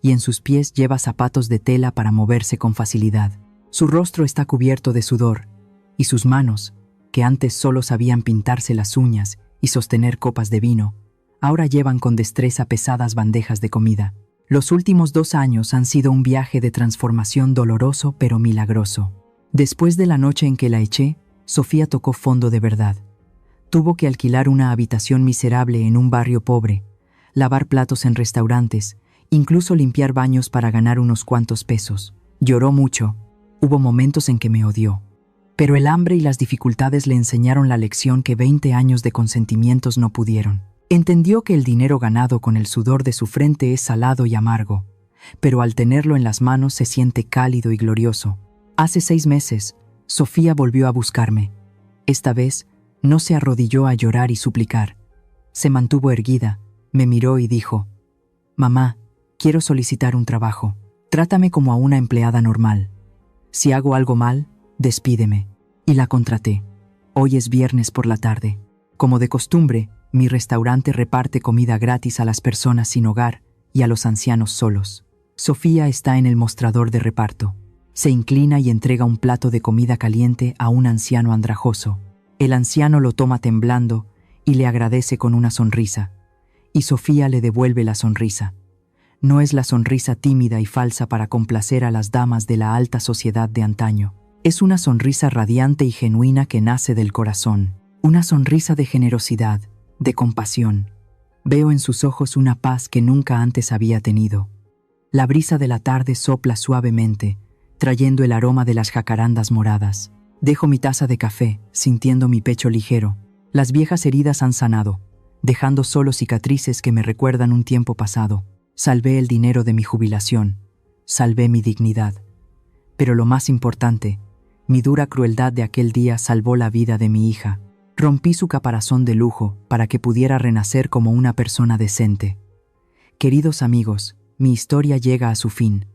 y en sus pies lleva zapatos de tela para moverse con facilidad. Su rostro está cubierto de sudor, y sus manos, que antes solo sabían pintarse las uñas y sostener copas de vino, ahora llevan con destreza pesadas bandejas de comida. Los últimos 2 años han sido un viaje de transformación doloroso pero milagroso. Después de la noche en que la eché, Sofía tocó fondo de verdad. Tuvo que alquilar una habitación miserable en un barrio pobre, lavar platos en restaurantes, incluso limpiar baños para ganar unos cuantos pesos. Lloró mucho. Hubo momentos en que me odió. Pero el hambre y las dificultades le enseñaron la lección que 20 años de consentimientos no pudieron. Entendió que el dinero ganado con el sudor de su frente es salado y amargo, pero al tenerlo en las manos se siente cálido y glorioso. Hace 6 meses, Sofía volvió a buscarme. Esta vez, no se arrodilló a llorar y suplicar. Se mantuvo erguida, me miró y dijo: «Mamá, quiero solicitar un trabajo. Trátame como a una empleada normal. Si hago algo mal, despídeme». Y la contraté. Hoy es viernes por la tarde. Como de costumbre, mi restaurante reparte comida gratis a las personas sin hogar y a los ancianos solos. Sofía está en el mostrador de reparto. Se inclina y entrega un plato de comida caliente a un anciano andrajoso. El anciano lo toma temblando y le agradece con una sonrisa. Y Sofía le devuelve la sonrisa. No es la sonrisa tímida y falsa para complacer a las damas de la alta sociedad de antaño. Es una sonrisa radiante y genuina que nace del corazón. Una sonrisa de generosidad, de compasión. Veo en sus ojos una paz que nunca antes había tenido. La brisa de la tarde sopla suavemente, trayendo el aroma de las jacarandas moradas. Dejo mi taza de café, sintiendo mi pecho ligero. Las viejas heridas han sanado, dejando solo cicatrices que me recuerdan un tiempo pasado. Salvé el dinero de mi jubilación. Salvé mi dignidad. Pero lo más importante, mi dura crueldad de aquel día salvó la vida de mi hija. Rompí su caparazón de lujo para que pudiera renacer como una persona decente. Queridos amigos, mi historia llega a su fin.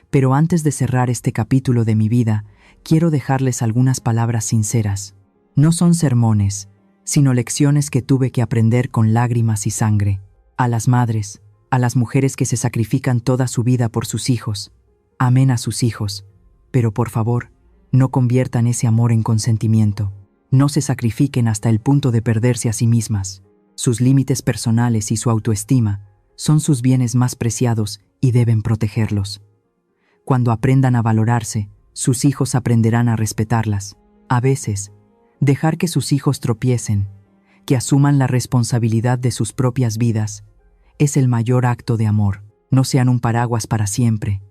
Pero antes de cerrar este capítulo de mi vida, quiero dejarles algunas palabras sinceras. No son sermones, sino lecciones que tuve que aprender con lágrimas y sangre. A las madres, a las mujeres que se sacrifican toda su vida por sus hijos. Amen a sus hijos, pero por favor, no conviertan ese amor en consentimiento. No se sacrifiquen hasta el punto de perderse a sí mismas. Sus límites personales y su autoestima son sus bienes más preciados y deben protegerlos. Cuando aprendan a valorarse, sus hijos aprenderán a respetarlas. A veces, dejar que sus hijos tropiecen, que asuman la responsabilidad de sus propias vidas, es el mayor acto de amor. No sean un paraguas para siempre.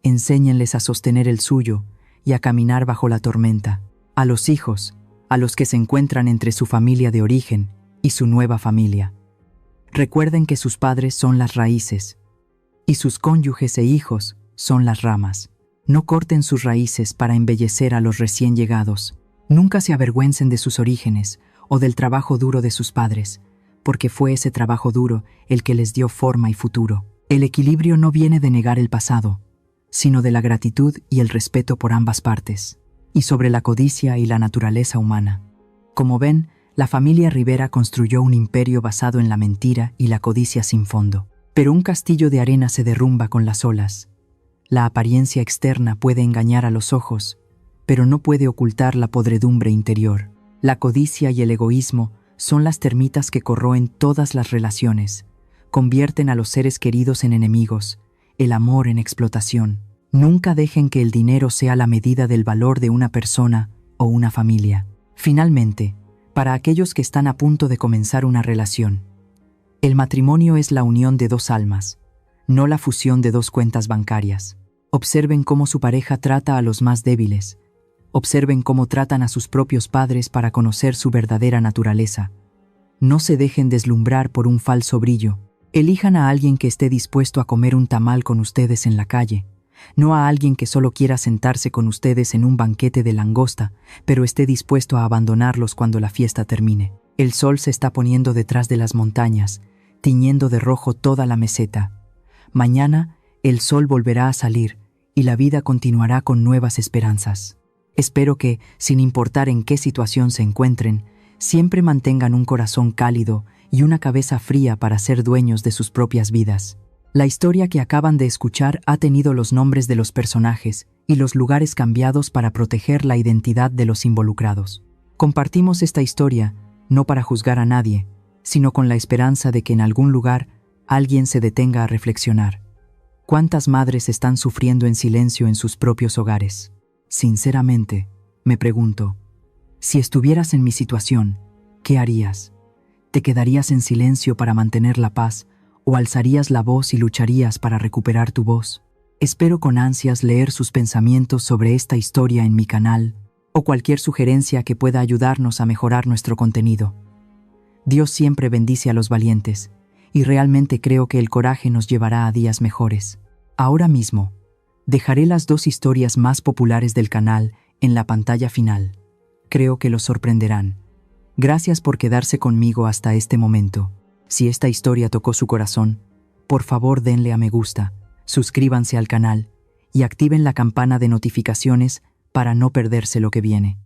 Enséñenles a sostener el suyo y a caminar bajo la tormenta. A los hijos, a los que se encuentran entre su familia de origen y su nueva familia. Recuerden que sus padres son las raíces y sus cónyuges e hijos son las ramas. No corten sus raíces para embellecer a los recién llegados. Nunca se avergüencen de sus orígenes o del trabajo duro de sus padres, porque fue ese trabajo duro el que les dio forma y futuro. El equilibrio no viene de negar el pasado, sino de la gratitud y el respeto por ambas partes, y sobre la codicia y la naturaleza humana. Como ven, la familia Rivera construyó un imperio basado en la mentira y la codicia sin fondo. Pero un castillo de arena se derrumba con las olas. La apariencia externa puede engañar a los ojos, pero no puede ocultar la podredumbre interior. La codicia y el egoísmo son las termitas que corroen todas las relaciones, convierten a los seres queridos en enemigos, el amor en explotación. Nunca dejen que el dinero sea la medida del valor de una persona o una familia. Finalmente, para aquellos que están a punto de comenzar una relación, el matrimonio es la unión de dos almas, no la fusión de dos cuentas bancarias. Observen cómo su pareja trata a los más débiles. Observen cómo tratan a sus propios padres para conocer su verdadera naturaleza. No se dejen deslumbrar por un falso brillo. Elijan a alguien que esté dispuesto a comer un tamal con ustedes en la calle, no a alguien que solo quiera sentarse con ustedes en un banquete de langosta, pero esté dispuesto a abandonarlos cuando la fiesta termine. El sol se está poniendo detrás de las montañas, tiñendo de rojo toda la meseta. Mañana el sol volverá a salir y la vida continuará con nuevas esperanzas. Espero que, sin importar en qué situación se encuentren, siempre mantengan un corazón cálido y una cabeza fría para ser dueños de sus propias vidas. La historia que acaban de escuchar ha tenido los nombres de los personajes y los lugares cambiados para proteger la identidad de los involucrados. Compartimos esta historia no para juzgar a nadie, sino con la esperanza de que en algún lugar alguien se detenga a reflexionar. ¿Cuántas madres están sufriendo en silencio en sus propios hogares? Sinceramente, me pregunto, si estuvieras en mi situación, ¿qué harías? ¿Te quedarías en silencio para mantener la paz o alzarías la voz y lucharías para recuperar tu voz? Espero con ansias leer sus pensamientos sobre esta historia en mi canal o cualquier sugerencia que pueda ayudarnos a mejorar nuestro contenido. Dios siempre bendice a los valientes y realmente creo que el coraje nos llevará a días mejores. Ahora mismo, dejaré las dos historias más populares del canal en la pantalla final. Creo que los sorprenderán. Gracias por quedarse conmigo hasta este momento. Si esta historia tocó su corazón, por favor denle a me gusta, suscríbanse al canal y activen la campana de notificaciones para no perderse lo que viene.